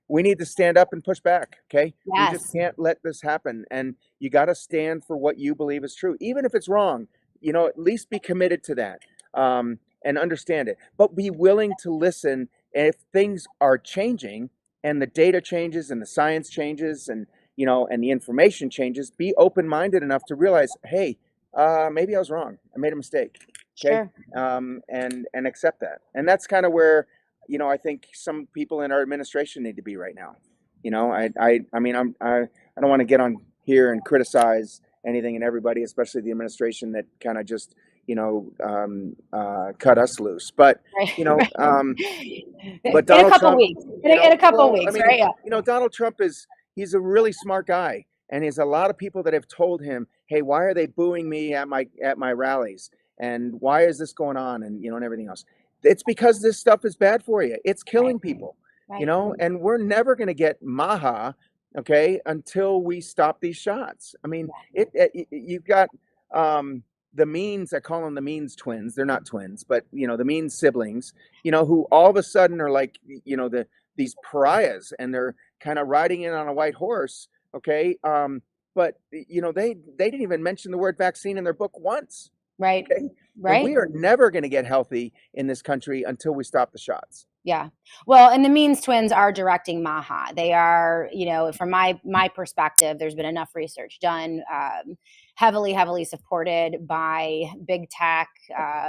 [SPEAKER 2] we need to stand up and push back. Okay.
[SPEAKER 1] Yes.
[SPEAKER 2] We just can't let this happen. And you got to stand for what you believe is true, even if it's wrong, at least be committed to that, and understand it, but be willing to listen. And if things are changing and the data changes and the science changes and, and the information changes, be open-minded enough to realize, hey, maybe I was wrong. I made a mistake. Okay.
[SPEAKER 1] Sure.
[SPEAKER 2] And accept that. And that's kind of where, I think some people in our administration need to be right now. I mean, I don't want to get on here and criticize anything and everybody, especially the administration that kind of just, cut us loose. But, but
[SPEAKER 1] in a
[SPEAKER 2] Donald
[SPEAKER 1] couple
[SPEAKER 2] Trump,
[SPEAKER 1] weeks, in a couple weeks,
[SPEAKER 2] I mean,
[SPEAKER 1] right? Yeah.
[SPEAKER 2] Donald Trump he's a really smart guy. And there's a lot of people that have told him, hey, why are they booing me at my rallies? And why is this going on? And, and everything else. It's because this stuff is bad for you. It's killing people,
[SPEAKER 1] Right.
[SPEAKER 2] and we're never going to get MAHA, okay, until we stop these shots. I mean, you've got the Means, I call them the Means twins. They're not twins, but, the Means siblings, who all of a sudden are like, these pariahs, and they're kind of riding in on a white horse. Okay. But they didn't even mention the word vaccine in their book once.
[SPEAKER 1] Right.
[SPEAKER 2] Okay?
[SPEAKER 1] Right.
[SPEAKER 2] And we are never going to get healthy in this country until we stop the shots.
[SPEAKER 1] Yeah. Well, and the Means twins are directing MAHA. They are, from my perspective, there's been enough research done, heavily supported by big tech,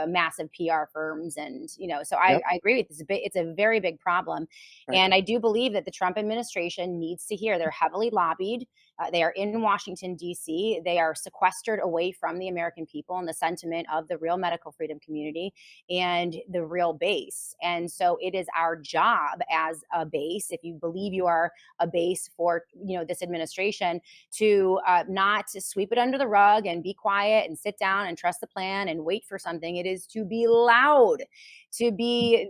[SPEAKER 1] massive PR firms. And, so I agree with this. It's a very big problem. Right. And I do believe that the Trump administration needs to hear, they're heavily lobbied. They are in Washington, D.C. They are sequestered away from the American people and the sentiment of the real medical freedom community and the real base. And so it is our job as a base, if you believe you are a base for this administration, to not to sweep it under the rug and be quiet and sit down and trust the plan and wait for something. It is to be loud, to be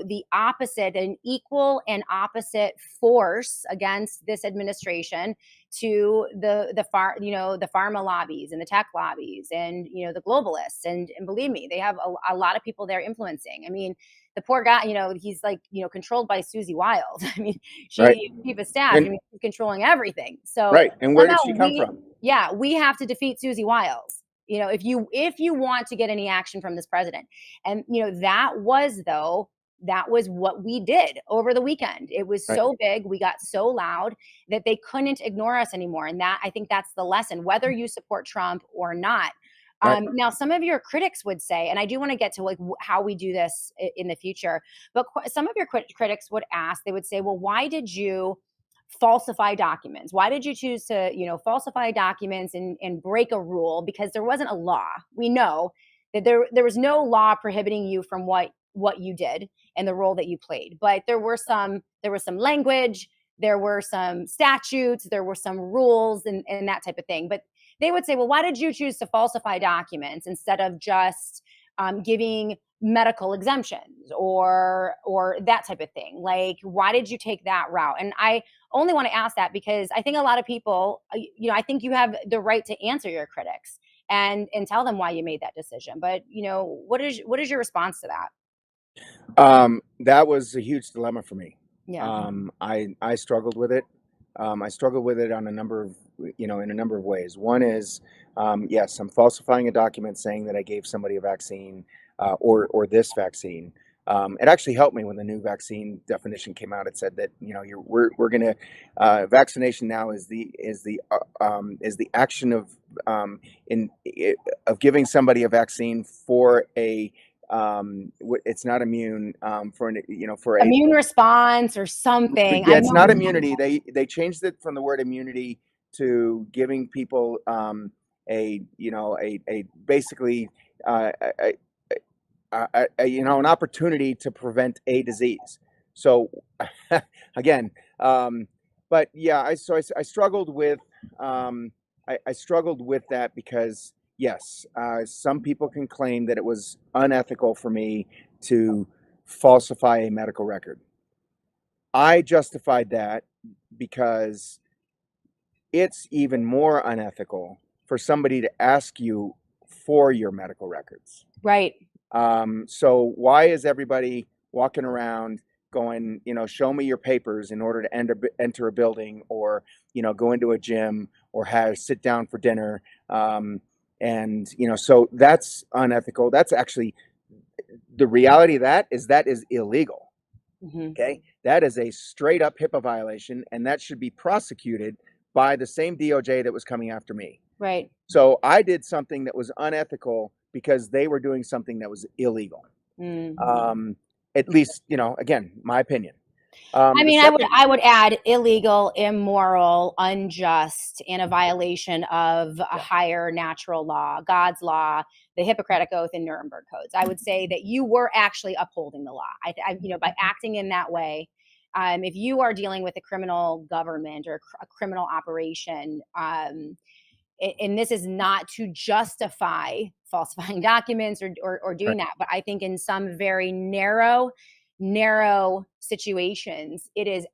[SPEAKER 1] the opposite, an equal and opposite force against this administration, to the pharma lobbies and the tech lobbies and the globalists, and believe me, they have a lot of people they're influencing. I mean, the poor guy, he's like controlled by Susie Wild. I mean,
[SPEAKER 2] Right.
[SPEAKER 1] chief of staff.
[SPEAKER 2] And,
[SPEAKER 1] I mean, she's controlling everything. So
[SPEAKER 2] right. And where did she come
[SPEAKER 1] we,
[SPEAKER 2] from?
[SPEAKER 1] yeah, we have to defeat Susie Wiles. If you want to get any action from this president. And that was what we did over the weekend. It was
[SPEAKER 2] Right.
[SPEAKER 1] so big, we got so loud that they couldn't ignore us anymore. And I think that's the lesson, whether you support Trump or not.
[SPEAKER 2] Right.
[SPEAKER 1] Now, some of your critics would say, and I do want to get to like how we do this in the future, but some of your critics would ask, they would say, well, why did you falsify documents? Why did you choose to, falsify documents and break a rule? Because there wasn't a law. We know that there was no law prohibiting you from what you did and the role that you played. But there was some language, there were some statutes, there were some rules and that type of thing. But they would say, well, why did you choose to falsify documents instead of just giving medical exemptions or that type of thing? Like, why did you take that route? And I only want to ask that because I think a lot of people, I think you have the right to answer your critics and tell them why you made that decision. But what is your response to that?
[SPEAKER 2] That was a huge dilemma for me.
[SPEAKER 1] Yeah.
[SPEAKER 2] I struggled with it. I struggled with it on a number of, in a number of ways. One is, yes, I'm falsifying a document saying that I gave somebody a vaccine or this vaccine. It actually helped me when the new vaccine definition came out. It said that we're going to vaccination now is the action of of giving somebody a vaccine for a it's not immune for an for a
[SPEAKER 1] immune response or something.
[SPEAKER 2] yeah, it's not immunity. They changed it from the word immunity to giving people a basically an opportunity to prevent a disease. So again, but yeah, I struggled with I struggled with that because yes, some people can claim that it was unethical for me to falsify a medical record. I justified that because it's even more unethical for somebody to ask you for your medical records.
[SPEAKER 1] Right.
[SPEAKER 2] So why is everybody walking around going, show me your papers in order to enter a building or, go into a gym or sit down for dinner? And, so that's unethical. That's actually the reality of that is illegal.
[SPEAKER 1] Mm-hmm.
[SPEAKER 2] Okay. That is a straight up HIPAA violation, and that should be prosecuted by the same DOJ that was coming after me.
[SPEAKER 1] Right.
[SPEAKER 2] So I did something that was unethical because they were doing something that was illegal.
[SPEAKER 1] Mm-hmm.
[SPEAKER 2] At least, again, my opinion.
[SPEAKER 1] I mean, I would add illegal, immoral, unjust, and a violation of a higher natural law, God's law, the Hippocratic Oath, and Nuremberg codes. I would say that you were actually upholding the law. By acting in that way, if you are dealing with a criminal government or a criminal operation, and this is not to justify falsifying documents or doing that, but I think in some very narrow situations, it is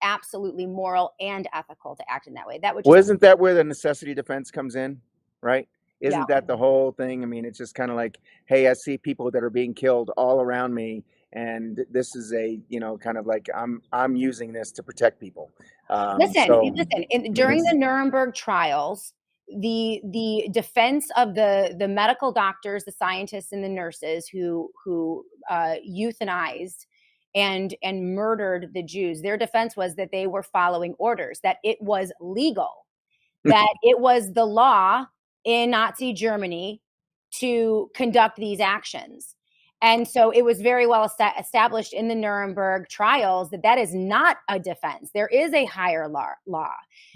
[SPEAKER 1] absolutely moral and ethical to act in that way.
[SPEAKER 2] Isn't that where the necessity defense comes in, right? Isn't that the whole thing? I mean, it's just kind of like, hey, I see people that are being killed all around me, and this is a, kind of like I'm using this to protect people.
[SPEAKER 1] Listen. During the Nuremberg trials, the defense of the medical doctors, the scientists, and the nurses who euthanized and murdered the Jews, their defense was that they were following orders, that it was legal, that it was the law in Nazi Germany to conduct these actions. And so it was very well established in the Nuremberg trials that that is not a defense. There is a higher law.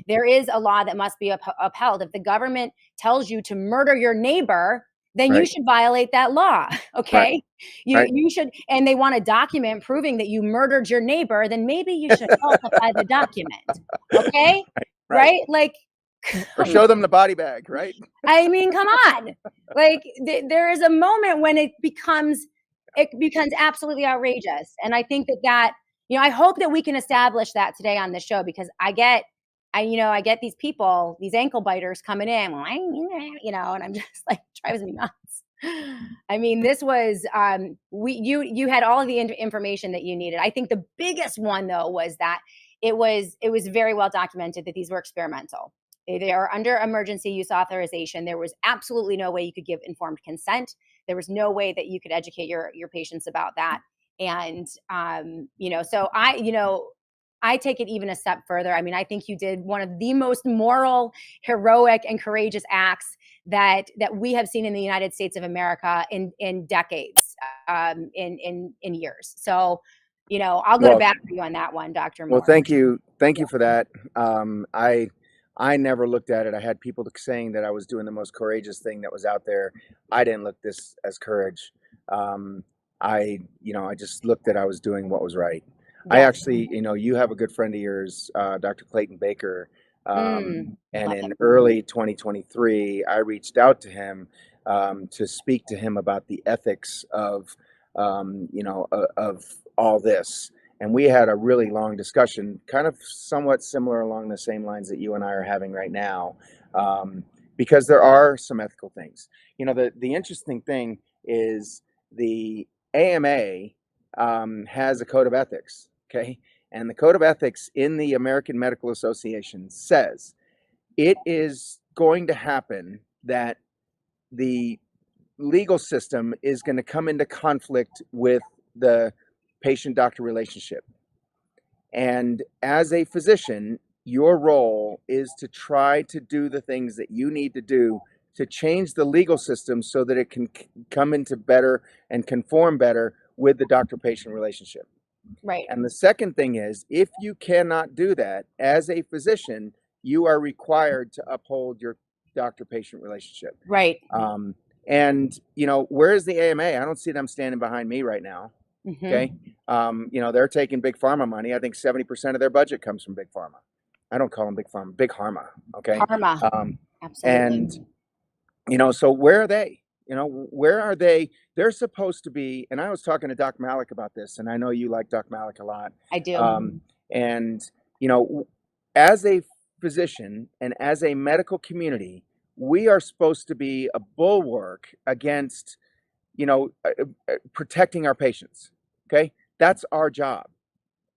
[SPEAKER 1] There is a law that must be upheld. If the government tells you to murder your neighbor, then you
[SPEAKER 2] Right.
[SPEAKER 1] should violate that law.
[SPEAKER 2] Right.
[SPEAKER 1] Okay.
[SPEAKER 2] Right.
[SPEAKER 1] You should, and they want a document proving that you murdered your neighbor, then maybe you should falsify the document. Okay.
[SPEAKER 2] Right.
[SPEAKER 1] Right? Like,
[SPEAKER 2] Or show them the body bag, right?
[SPEAKER 1] I mean, come on. Like there is a moment when it becomes absolutely outrageous. And I think that, I hope that we can establish that today on the show, because I get these people, these ankle biters coming in, well, and I'm just like, drives me nuts. I mean, this was, you had all of the information that you needed. I think the biggest one though, was that it was very well documented that these were experimental. They are under emergency use authorization. There was absolutely no way you could give informed consent. There was no way that you could educate your patients about that. And, so I take it even a step further. I mean, I think you did one of the most moral, heroic, and courageous acts that we have seen in the United States of America in decades, in years. So, I'll go to bat for you on that one, Dr. Moore.
[SPEAKER 2] Well, thank you for that. I never looked at it. I had people saying that I was doing the most courageous thing that was out there. I didn't look this as courage. I just looked at I was doing what was right. Yeah. I actually, you have a good friend of yours, Dr. Clayton Baker. And in early 2023, I reached out to him to speak to him about the ethics of all this. And we had a really long discussion, kind of somewhat similar along the same lines that you and I are having right now, because there are some ethical things. The interesting thing is the AMA has a code of ethics, okay? And the code of ethics in the American Medical Association says it is going to happen that the legal system is going to come into conflict with the patient-doctor relationship. And as a physician, your role is to try to do the things that you need to do to change the legal system so that it can come into better and conform better with the doctor-patient relationship.
[SPEAKER 1] Right.
[SPEAKER 2] And the second thing is, if you cannot do that as a physician, you are required to uphold your doctor-patient relationship.
[SPEAKER 1] Right.
[SPEAKER 2] And, where is the AMA? I don't see them standing behind me right now. Mm-hmm. Okay. They're taking big pharma money. I think 70% of their budget comes from big pharma. I don't call them big pharma, big pharma. Okay.
[SPEAKER 1] Pharma. Absolutely.
[SPEAKER 2] And, so where are they? Where are they? They're supposed to be, and I was talking to Doc Malik about this, and I know you like Doc Malik a lot.
[SPEAKER 1] I do.
[SPEAKER 2] And, as a physician and as a medical community, we are supposed to be a bulwark against protecting our patients. Okay. That's our job.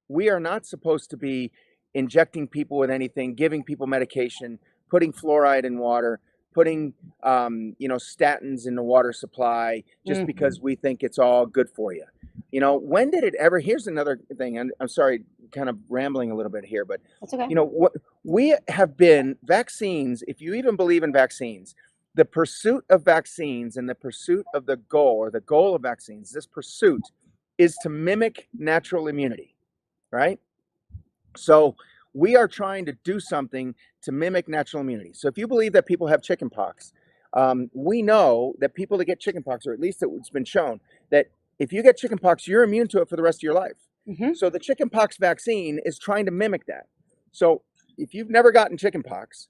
[SPEAKER 2] We are not supposed to be injecting people with anything, giving people medication, putting fluoride in water, putting, statins in the water supply just because we think it's all good for you. When did it ever, here's another thing. And I'm sorry, kind of rambling a little bit here, but
[SPEAKER 1] that's okay.
[SPEAKER 2] What we have been vaccines, if you even believe in vaccines, the pursuit of vaccines and the pursuit of the goal of vaccines, this pursuit is to mimic natural immunity, right? So we are trying to do something to mimic natural immunity. So if you believe that people have chickenpox, we know that people that get chickenpox, or at least it's been shown, that if you get chickenpox, you're immune to it for the rest of your life. Mm-hmm. So the chickenpox vaccine is trying to mimic that. So if you've never gotten chickenpox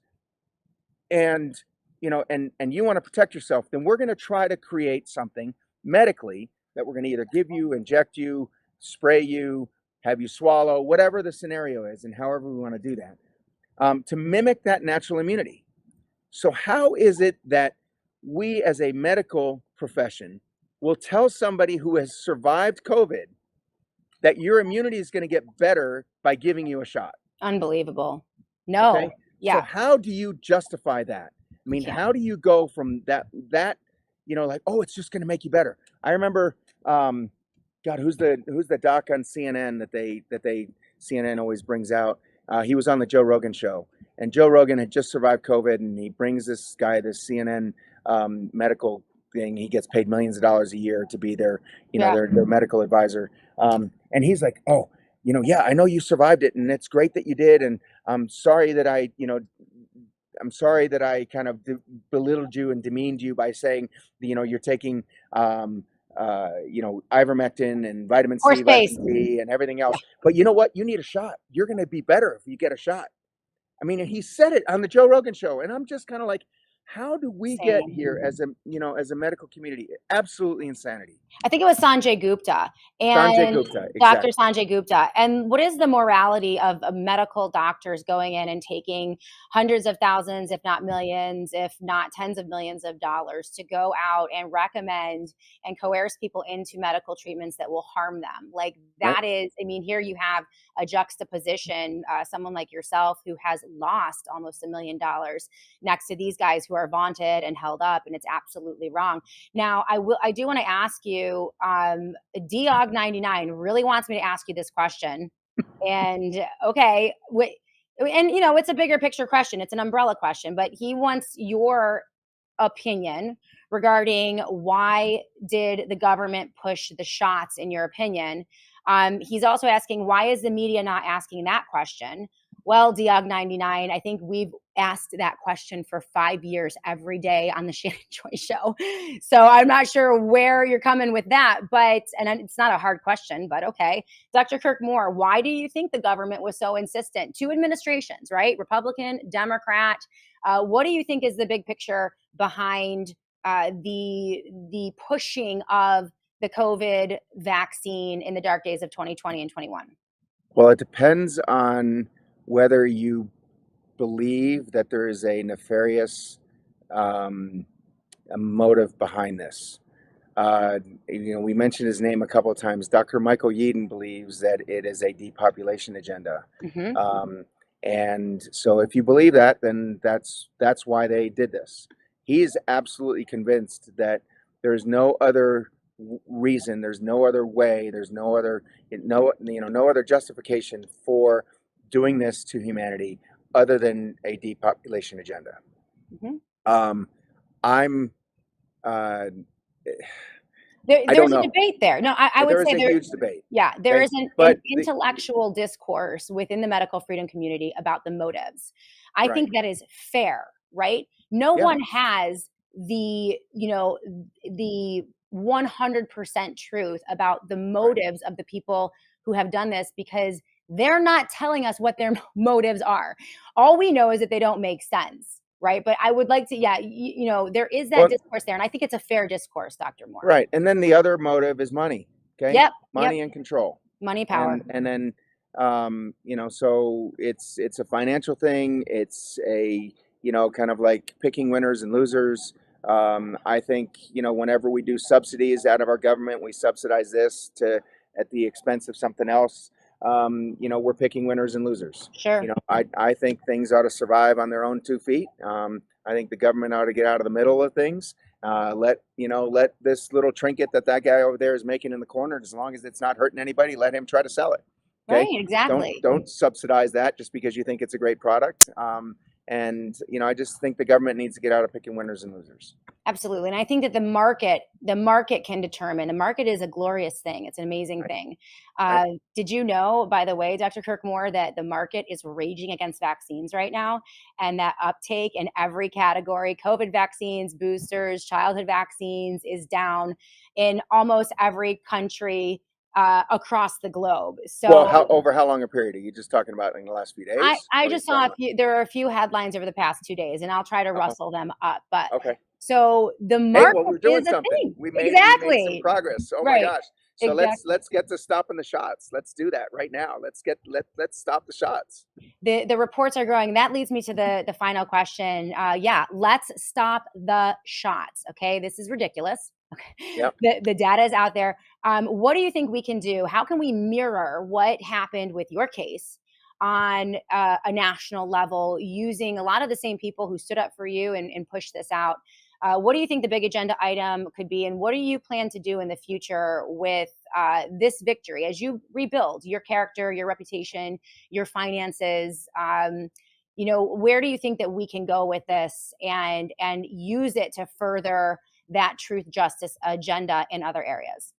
[SPEAKER 2] and you want to protect yourself, then we're going to try to create something medically that we're going to either give you, inject you, spray you, have you swallow, whatever the scenario is, and however we want to do that, to mimic that natural immunity. So how is it that we as a medical profession will tell somebody who has survived COVID that your immunity is going to get better by giving you a shot?
[SPEAKER 1] Unbelievable. No. Okay? Yeah.
[SPEAKER 2] So how do you justify that? I mean, how do you go from that, like, oh, it's just going to make you better? I remember, God, who's the doc on CNN that CNN always brings out? He was on the Joe Rogan show, and Joe Rogan had just survived COVID, and he brings this guy, this CNN medical thing. He gets paid millions of dollars a year to be their,
[SPEAKER 1] Yeah.
[SPEAKER 2] their medical advisor. And he's like, oh, yeah, I know you survived it, and it's great that you did. And I'm sorry that I'm sorry that I kind of belittled you and demeaned you by saying, you're taking, ivermectin and vitamin
[SPEAKER 1] Or
[SPEAKER 2] C,
[SPEAKER 1] space.
[SPEAKER 2] vitamin D, and everything
[SPEAKER 1] Yeah.
[SPEAKER 2] else. But you know what? You need a shot. You're going to be better if you get a shot. I mean, and he said it on the Joe Rogan show, and I'm just kind of like, how do we get
[SPEAKER 1] Same.
[SPEAKER 2] here as as a medical community? Absolutely insanity.
[SPEAKER 1] I think it was Sanjay Gupta
[SPEAKER 2] Sanjay
[SPEAKER 1] and
[SPEAKER 2] Gupta,
[SPEAKER 1] Dr.
[SPEAKER 2] exactly.
[SPEAKER 1] Sanjay Gupta. And what is the morality of medical doctors going in and taking hundreds of thousands, if not millions, if not tens of millions of dollars to go out and recommend and coerce people into medical treatments that will harm them? Like
[SPEAKER 2] Right.
[SPEAKER 1] that is, I mean, here you have a juxtaposition, someone like yourself who has lost almost $1 million next to these guys who are vaunted and held up, and it's absolutely wrong. Now, I do want to ask you, Diog99 really wants me to ask you this question. And okay, and it's a bigger picture question. It's an umbrella question, but he wants your opinion regarding why did the government push the shots in your opinion. He's also asking, why is the media not asking that question? Well, Diog99, I think we've asked that question for 5 years every day on the Shannon Joy Show. So I'm not sure where you're coming with that, and it's not a hard question, but okay. Dr. Kirk Moore, why do you think the government was so insistent? Two administrations, right? Republican, Democrat. What do you think is the big picture behind the pushing of the COVID vaccine in the dark days of 2020 and 21?
[SPEAKER 2] Well, it depends on whether you believe that there is a nefarious um, a motive behind this. Uh, we mentioned his name a couple of times. Dr. Michael Yeadon believes that it is a depopulation agenda.
[SPEAKER 1] Mm-hmm.
[SPEAKER 2] Um, and so if you believe that, then that's why they did this. He is absolutely convinced that there's no other reason, there's no other way, there's no other justification for doing this to humanity other than a depopulation agenda.
[SPEAKER 1] Mm-hmm.
[SPEAKER 2] Um, I'm uh, I don't
[SPEAKER 1] There's a
[SPEAKER 2] know.
[SPEAKER 1] debate there. No, I would
[SPEAKER 2] There is
[SPEAKER 1] say
[SPEAKER 2] a huge debate.
[SPEAKER 1] yeah, there
[SPEAKER 2] Okay,
[SPEAKER 1] is an
[SPEAKER 2] but
[SPEAKER 1] intellectual discourse within the medical freedom community about the motives. I
[SPEAKER 2] right,
[SPEAKER 1] think that is fair, right? No
[SPEAKER 2] yeah,
[SPEAKER 1] one has the 100% truth about the
[SPEAKER 2] right.
[SPEAKER 1] motives of the people who have done this, because they're not telling us what their motives are. All we know is that they don't make sense, right? But I would like to, yeah, there is that
[SPEAKER 2] Well,
[SPEAKER 1] discourse there, and I think it's a fair discourse, Dr. Moore.
[SPEAKER 2] right, and then the other motive is money. Okay,
[SPEAKER 1] Yep, yep.
[SPEAKER 2] money and control,
[SPEAKER 1] Money, power.
[SPEAKER 2] and then so it's a financial thing. It's a kind of like picking winners and losers. I think whenever we do subsidies out of our government, we subsidize this to at the expense of something else. We're picking winners and losers.
[SPEAKER 1] Sure.
[SPEAKER 2] I think things ought to survive on their own 2 feet. I think the government ought to get out of the middle of things. Let this little trinket that guy over there is making in the corner, as long as it's not hurting anybody, let him try to sell it.
[SPEAKER 1] Right,
[SPEAKER 2] Okay, don't
[SPEAKER 1] exactly.
[SPEAKER 2] don't subsidize that just because you think it's a great product. And I just think the government needs to get out of picking winners and losers.
[SPEAKER 1] Absolutely. And I think that the market can determine. The market is a glorious thing. It's an amazing
[SPEAKER 2] Right,
[SPEAKER 1] thing.
[SPEAKER 2] right.
[SPEAKER 1] Did you know, by the way, Dr. Kirk Moore, that the market is raging against vaccines right now, and that uptake in every category, COVID vaccines, boosters, childhood vaccines, is down in almost every country across the globe.
[SPEAKER 2] Well,
[SPEAKER 1] So
[SPEAKER 2] how long a period? Are you just talking about in the last few
[SPEAKER 1] I
[SPEAKER 2] days?
[SPEAKER 1] I
[SPEAKER 2] What are you
[SPEAKER 1] just saw
[SPEAKER 2] talking
[SPEAKER 1] a few. There are a few headlines over the past 2 days, and I'll try to
[SPEAKER 2] about?
[SPEAKER 1] rustle them up. But
[SPEAKER 2] Okay.
[SPEAKER 1] so the
[SPEAKER 2] Hey, well,
[SPEAKER 1] market
[SPEAKER 2] we're doing
[SPEAKER 1] is a
[SPEAKER 2] something.
[SPEAKER 1] thing.
[SPEAKER 2] We made some
[SPEAKER 1] Exactly.
[SPEAKER 2] progress. Oh my
[SPEAKER 1] Right.
[SPEAKER 2] gosh. So
[SPEAKER 1] Exactly.
[SPEAKER 2] let's get to stopping the shots. Let's do that right now. Let's stop the shots.
[SPEAKER 1] The reports are growing. That leads me to the final question. Yeah, let's stop the shots. Okay, this is ridiculous. Okay,
[SPEAKER 2] Yep.
[SPEAKER 1] the data is out there. What do you think we can do? How can we mirror what happened with your case on a national level, using a lot of the same people who stood up for you and pushed this out? What do you think the big agenda item could be, and what do you plan to do in the future with this victory as you rebuild your character, your reputation, your finances? Where do you think that we can go with this and use it to further that truth justice agenda in other areas?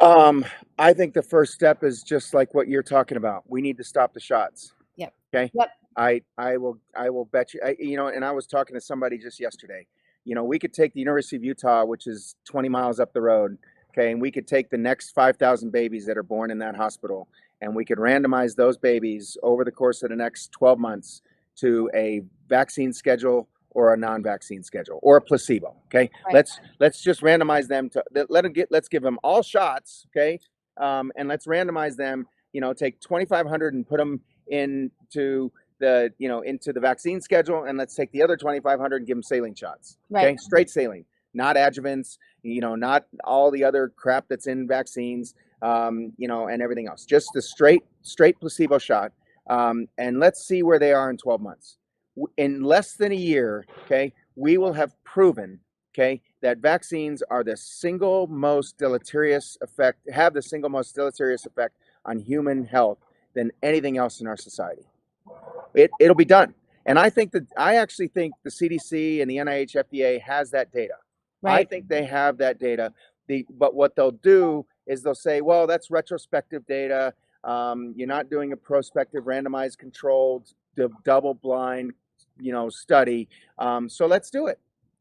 [SPEAKER 2] I think the first step is just like what you're talking about. We need to stop the shots.
[SPEAKER 1] Yep.
[SPEAKER 2] Okay.
[SPEAKER 1] Yep.
[SPEAKER 2] I will bet you, and I was talking to somebody just yesterday. We could take the University of Utah, which is 20 miles up the road. Okay. And we could take the next 5,000 babies that are born in that hospital, and we could randomize those babies over the course of the next 12 months to a vaccine schedule or a non-vaccine schedule or a placebo. Okay.
[SPEAKER 1] Right.
[SPEAKER 2] Let's just randomize them to let's give them all shots. Okay. And let's randomize them, take 2,500 and put them into the vaccine schedule, and let's take the other 2,500 and give them saline shots. Okay.
[SPEAKER 1] Right.
[SPEAKER 2] Straight saline, not adjuvants, not all the other crap that's in vaccines, and everything else. Just the straight placebo shot. And let's see where they are in 12 months. In less than a year, okay, we will have proven, okay, that vaccines are the single most deleterious effect, have the single most deleterious effect on human health than anything else in our society. It'll be done. And I actually think the CDC and the NIH FDA has that data.
[SPEAKER 1] Right.
[SPEAKER 2] I think they have that data. But what they'll do is they'll say, well, that's retrospective data. You're not doing a prospective, randomized, controlled, double-blind, study. So let's do it.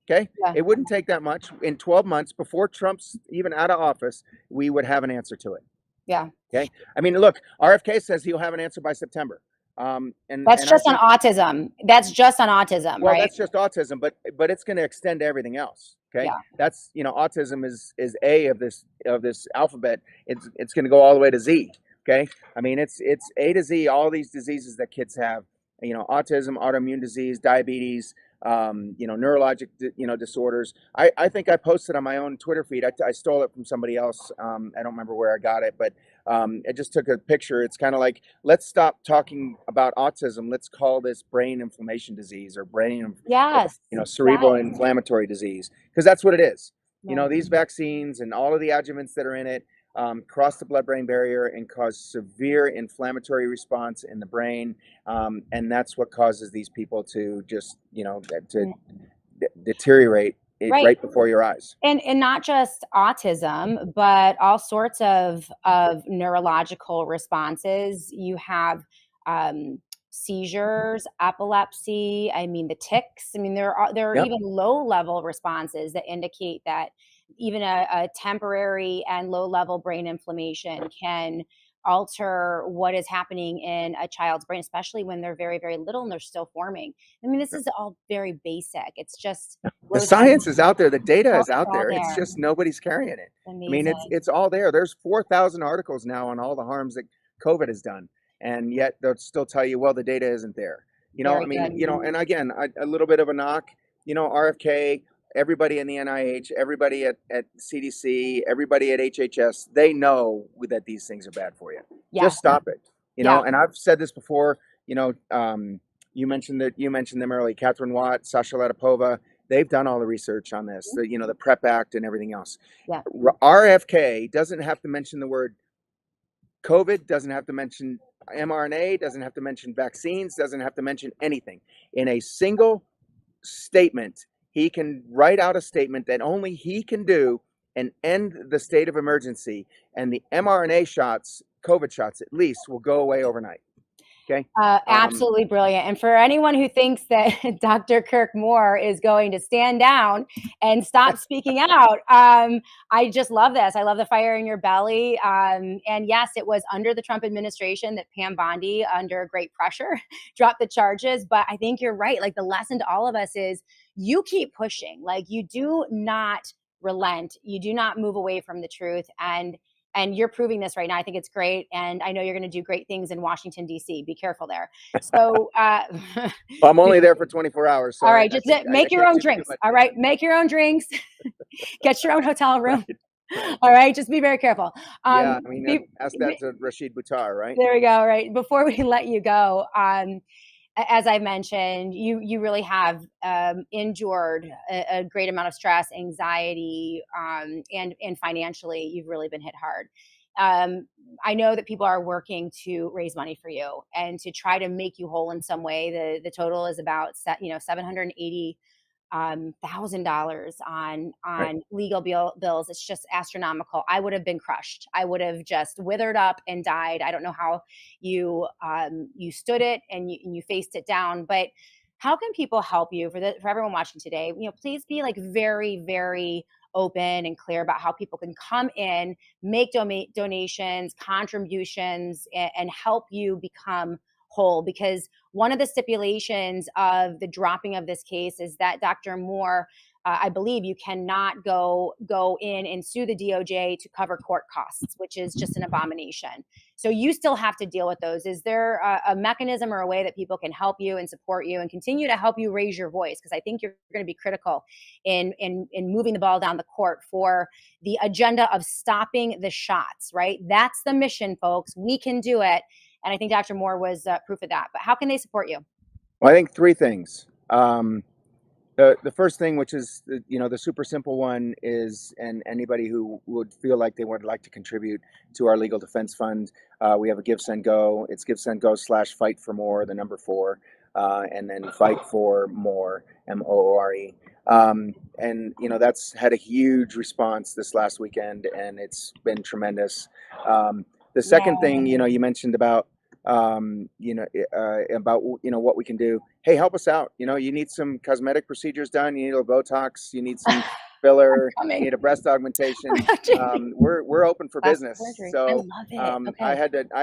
[SPEAKER 2] Okay.
[SPEAKER 1] Yeah.
[SPEAKER 2] It wouldn't take that much. In 12 months, before Trump's even out of office, we would have an answer to it.
[SPEAKER 1] Yeah.
[SPEAKER 2] Okay. I mean, look, RFK says he'll have an answer by September.
[SPEAKER 1] That's
[SPEAKER 2] And
[SPEAKER 1] just on autism. That's just on autism,
[SPEAKER 2] well,
[SPEAKER 1] right?
[SPEAKER 2] that's just autism, but it's going to extend to everything else. Okay.
[SPEAKER 1] Yeah.
[SPEAKER 2] That's, autism is A of this alphabet. It's going to go all the way to Z. Okay. I mean, it's A to Z, all these diseases that kids have, autism, autoimmune disease, diabetes, neurologic, disorders. I think I posted on my own Twitter feed. I stole it from somebody else. I don't remember where I got it, but I just took a picture. It's kind of like, let's stop talking about autism. Let's call this brain inflammation disease or
[SPEAKER 1] Yes.
[SPEAKER 2] cerebral inflammatory disease, because that's what it is.
[SPEAKER 1] Right.
[SPEAKER 2] These vaccines and all of the adjuvants that are in it cross the blood-brain barrier and cause severe inflammatory response in the brain, and that's what causes these people to just deteriorate right before your eyes.
[SPEAKER 1] And not just autism, but all sorts of neurological responses. You have seizures, epilepsy. I mean, the tics. I mean, there are
[SPEAKER 2] Yep.
[SPEAKER 1] even low level responses that indicate that even a temporary and low level brain inflammation can alter what is happening in a child's brain, especially when they're very, very little and they're still forming. I mean, this is all very basic. It's just
[SPEAKER 2] The science is out there. The data is out
[SPEAKER 1] all
[SPEAKER 2] there. It's
[SPEAKER 1] there.
[SPEAKER 2] just nobody's carrying it.
[SPEAKER 1] Amazing.
[SPEAKER 2] I mean, it's all there. There's 4,000 articles now on all the harms that COVID has done, and yet they'll still tell you, well, the data isn't there.
[SPEAKER 1] Very
[SPEAKER 2] I mean,
[SPEAKER 1] good.
[SPEAKER 2] and again, a little bit of a knock. RFK, everybody in the NIH, everybody at CDC, everybody at HHS, they know that these things are bad for you.
[SPEAKER 1] Yeah.
[SPEAKER 2] Just stop it.
[SPEAKER 1] Yeah.
[SPEAKER 2] And I've said this before. You mentioned them earlier. Catherine Watt, Sasha Latipova. They've done all the research on this, the PrEP Act and everything else.
[SPEAKER 1] Yeah.
[SPEAKER 2] RFK doesn't have to mention the word COVID, doesn't have to mention mRNA, doesn't have to mention vaccines, doesn't have to mention anything. In a single statement, he can write out a statement that only he can do and end the state of emergency. And the mRNA shots, COVID shots at least, will go away overnight. Okay.
[SPEAKER 1] Absolutely brilliant. And for anyone who thinks that Dr. Kirk Moore is going to stand down and stop speaking out, I just love this. I love the fire in your belly. And yes, it was under the Trump administration that Pam Bondi, under great pressure, dropped the charges. But I think you're right. Like, the lesson to all of us is you keep pushing. Like, you do not relent. You do not move away from the truth. And you're proving this right now. I think it's great. And I know you're going to do great things in Washington, D.C. Be careful there. So
[SPEAKER 2] I'm only there for 24 hours. So
[SPEAKER 1] all right, just make your own drinks. All right, make your own drinks. Get your own hotel room.
[SPEAKER 2] Right.
[SPEAKER 1] All right, just be very careful.
[SPEAKER 2] Yeah, I mean, ask that to Rashid Buttar, right?
[SPEAKER 1] There we go. All right, before we let you go, as I mentioned, you really have endured a great amount of stress, anxiety, and financially, you've really been hit hard. I know that people are working to raise money for you and to try to make you whole in some way. The total is about $780 $1,000
[SPEAKER 2] Right.
[SPEAKER 1] on legal bills. It's just astronomical. I would have been crushed. I would have just withered up and died. I don't know how you stood it and you faced it down. But how can people help you for everyone watching today? Please be like very, very open and clear about how people can come in, make donations, contributions, and help you become whole. Because one of the stipulations of the dropping of this case is that Dr. Moore, I believe, you cannot go in and sue the DOJ to cover court costs, which is just an abomination. So you still have to deal with those. Is there a mechanism or a way that people can help you and support you and continue to help you raise your voice? Because I think you're going to be critical in moving the ball down the court for the agenda of stopping the shots, right? That's the mission, folks. We can do it. And I think Dr. Moore was proof of that. But how can they support you?
[SPEAKER 2] Well, I think three things. The first thing, which is the super simple one, is, and anybody who would feel like they would like to contribute to our legal defense fund, we have a Give Send Go. It's Give Send Go / Fight for More, the number 4, and then Fight for More, MOORE. And that's had a huge response this last weekend, and it's been tremendous. The second thing, you mentioned about what we can do. Hey, help us out. You need some cosmetic procedures done. You need a Botox. You need some filler. You need a breast augmentation. We're open for business. So
[SPEAKER 1] I love it. Okay.
[SPEAKER 2] I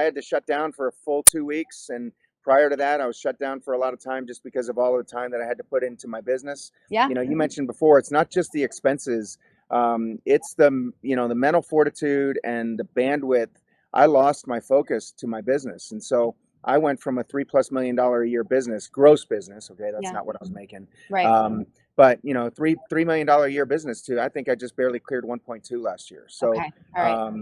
[SPEAKER 2] had to shut down for a full 2 weeks, and prior to that, I was shut down for a lot of time just because of all the time that I had to put into my business.
[SPEAKER 1] Yeah.
[SPEAKER 2] You mentioned before, it's not just the expenses. It's the mental fortitude and the bandwidth. I lost my focus to my business. And so I went from a $3+ million a year business, gross business. Okay. That's not what I was making.
[SPEAKER 1] Right.
[SPEAKER 2] But $3 million a year business to, I think I just barely cleared 1.2 last year. So,
[SPEAKER 1] okay. All right.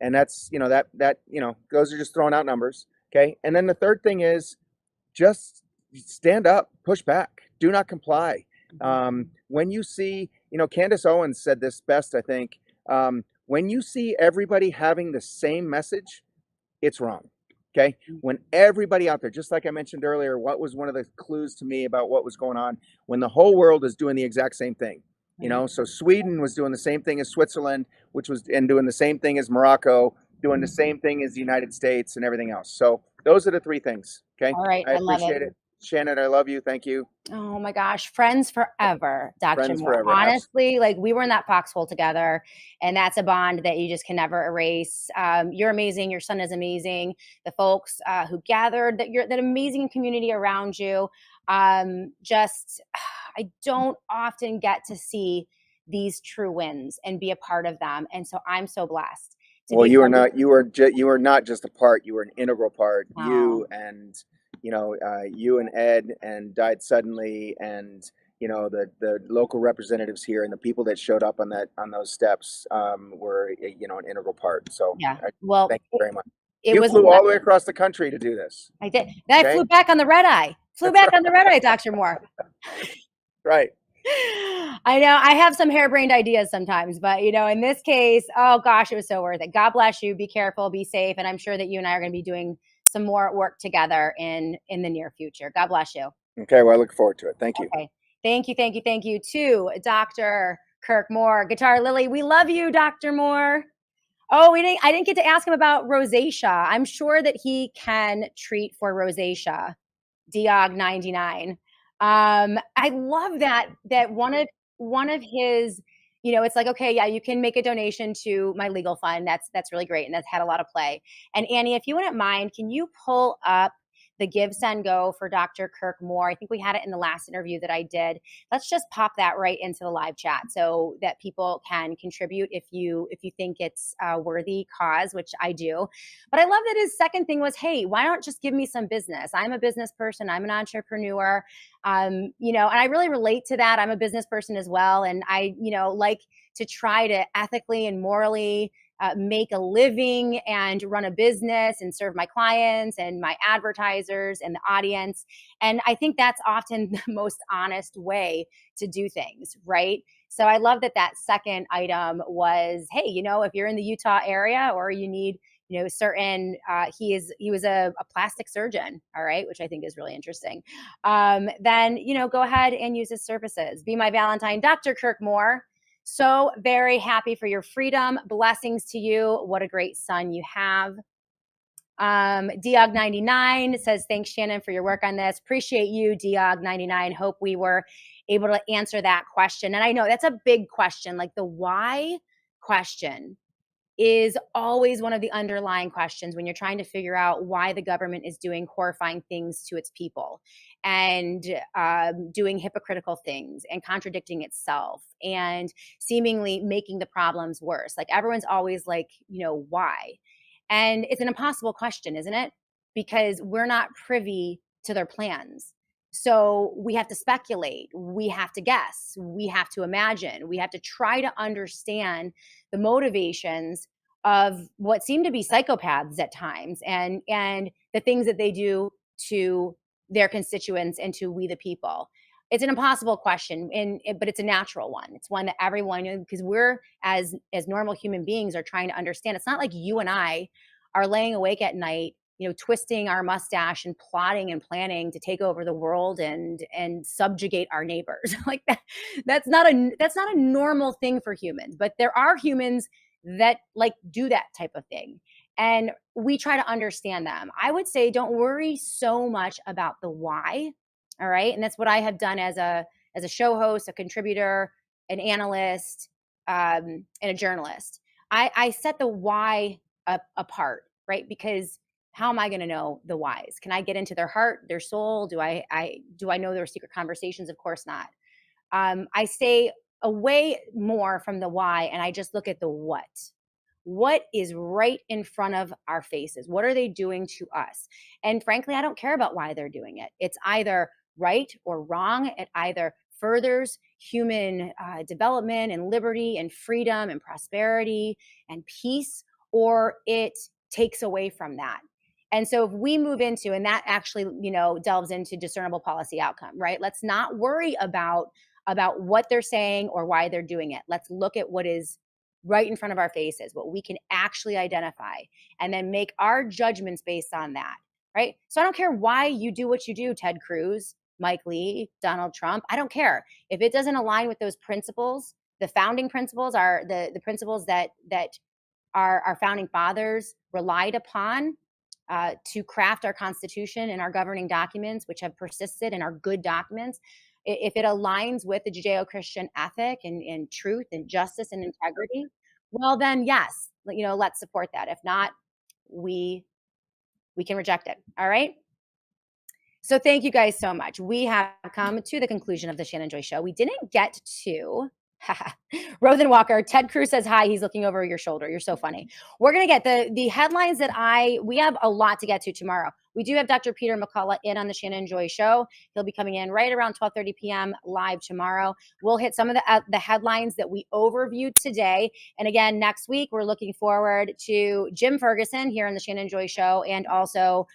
[SPEAKER 2] And that's, those are just throwing out numbers. Okay. And then the third thing is just stand up, push back, do not comply. When you see, Candace Owens said this best, I think, when you see everybody having the same message, it's wrong. Okay. When everybody out there, just like I mentioned earlier, what was one of the clues to me about what was going on when the whole world is doing the exact same thing, so Sweden was doing the same thing as Switzerland, and doing the same thing as Morocco, doing the same thing as the United States and everything else. So those are the three things. Okay.
[SPEAKER 1] All right.
[SPEAKER 2] I appreciate it. Shannon, I love you. Thank you.
[SPEAKER 1] Oh my gosh. Friends forever, Dr.
[SPEAKER 2] Friends
[SPEAKER 1] Moore.
[SPEAKER 2] forever.
[SPEAKER 1] Honestly, like we were in that foxhole together, and that's a bond that you just can never erase. You're amazing. Your son is amazing. The folks who gathered, that amazing community around you. I don't often get to see these true wins and be a part of them. And so I'm so blessed.
[SPEAKER 2] Well, you are not just a part, you were an integral part.
[SPEAKER 1] Wow.
[SPEAKER 2] You and Ed, and died suddenly, and the local representatives here and the people that showed up on those steps were an integral part. So
[SPEAKER 1] well,
[SPEAKER 2] thank you very much.
[SPEAKER 1] You
[SPEAKER 2] flew all the way across the country to do this.
[SPEAKER 1] I did. Then I flew back on the red eye. On the red eye, Dr. Moore.
[SPEAKER 2] Right.
[SPEAKER 1] I know I have some harebrained ideas sometimes, but in this case, oh gosh, it was so worth it. God bless you. Be careful, be safe. And I'm sure that you and I are going to be doing some more work together in the near future. God bless you.
[SPEAKER 2] Okay. Well, I look forward to it. Thank you.
[SPEAKER 1] Okay. Thank you to Dr. Kirk Moore, Guitar Lily. We love you, Dr. Moore. Oh, I didn't get to ask him about rosacea. I'm sure that he can treat for rosacea. Diog 99. I love that one of his, it's like, okay, yeah, you can make a donation to my legal fund. That's really great. And that's had a lot of play. And Annie, if you wouldn't mind, can you pull up the Give Send Go for Dr. Kirk Moore? I think we had it in the last interview that I did. Let's just pop that right into the live chat so that people can contribute if you think it's a worthy cause, which I do. But I love that his second thing was, hey, why don't just give me some business? I'm a business person. I'm an entrepreneur. And I really relate to that. I'm a business person as well. And I, like to try to ethically and morally make a living and run a business and serve my clients and my advertisers and the audience. And I think that's often the most honest way to do things, right? So I love that second item was, hey, if you're in the Utah area or you need certain, he was a plastic surgeon, all right, which I think is really interesting. Then, go ahead and use his services. Be my Valentine, Dr. Kirk Moore. So very happy for your freedom. Blessings to you. What a great son you have. Diog99 says, thanks, Shannon, for your work on this. Appreciate you, Diog99. Hope we were able to answer that question. And I know that's a big question, like the why question is always one of the underlying questions when you're trying to figure out why the government is doing horrifying things to its people and doing hypocritical things and contradicting itself and seemingly making the problems worse. Like everyone's always like, why? And it's an impossible question, isn't it? Because we're not privy to their plans. So we have to speculate, we have to guess, we have to imagine, we have to try to understand the motivations of what seem to be psychopaths at times and the things that they do to their constituents and to we the people. It's an impossible question, but it's a natural one. It's one that everyone, because we're as normal human beings are trying to understand. It's not like you and I are laying awake at night, twisting our mustache and plotting and planning to take over the world and subjugate our neighbors. Like that, that's not a normal thing for humans. But there are humans that like do that type of thing, and we try to understand them. I would say don't worry so much about the why. All right. And that's what I have done as a show host, a contributor, an analyst, and a journalist. I set the why apart, right? Because how am I going to know the whys? Can I get into their heart, their soul? Do I know their secret conversations? Of course not. I stay away more from the why, and I just look at the what. What is right in front of our faces? What are they doing to us? And frankly, I don't care about why they're doing it. It's either right or wrong. It either furthers human development and liberty and freedom and prosperity and peace, or it takes away from that. And so if we move into, and that actually, delves into discernible policy outcome, right? Let's not worry about what they're saying or why they're doing it. Let's look at what is right in front of our faces, what we can actually identify, and then make our judgments based on that, right? So I don't care why you do what you do, Ted Cruz, Mike Lee, Donald Trump. I don't care. If it doesn't align with those principles, the founding principles are the principles that our founding fathers relied upon to craft our Constitution and our governing documents, which have persisted and are good documents. If it aligns with the Judeo-Christian ethic and truth and justice and integrity, well, then yes, let's support that. If not, we can reject it. All right. So thank you guys so much. We have come to the conclusion of the Shannon Joy Show. We didn't get to Rothan Walker. Ted Cruz says hi. He's looking over your shoulder. You're so funny. We're going to get the headlines that we have a lot to get to tomorrow. We do have Dr. Peter McCullough in on the Shannon Joy Show. He'll be coming in right around 12:30 p.m. live tomorrow. We'll hit some of the headlines that we overviewed today. And again, next week, we're looking forward to Jim Ferguson here on the Shannon Joy Show, and also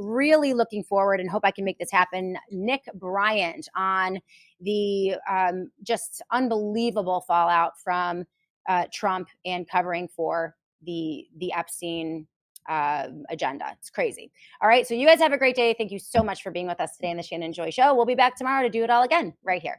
[SPEAKER 1] really looking forward and hope I can make this happen, Nick Bryant on the just unbelievable fallout from Trump and covering for the Epstein agenda. It's crazy. All right. So you guys have a great day. Thank you so much for being with us today in the Shannon Joy Show. We'll be back tomorrow to do it all again right here.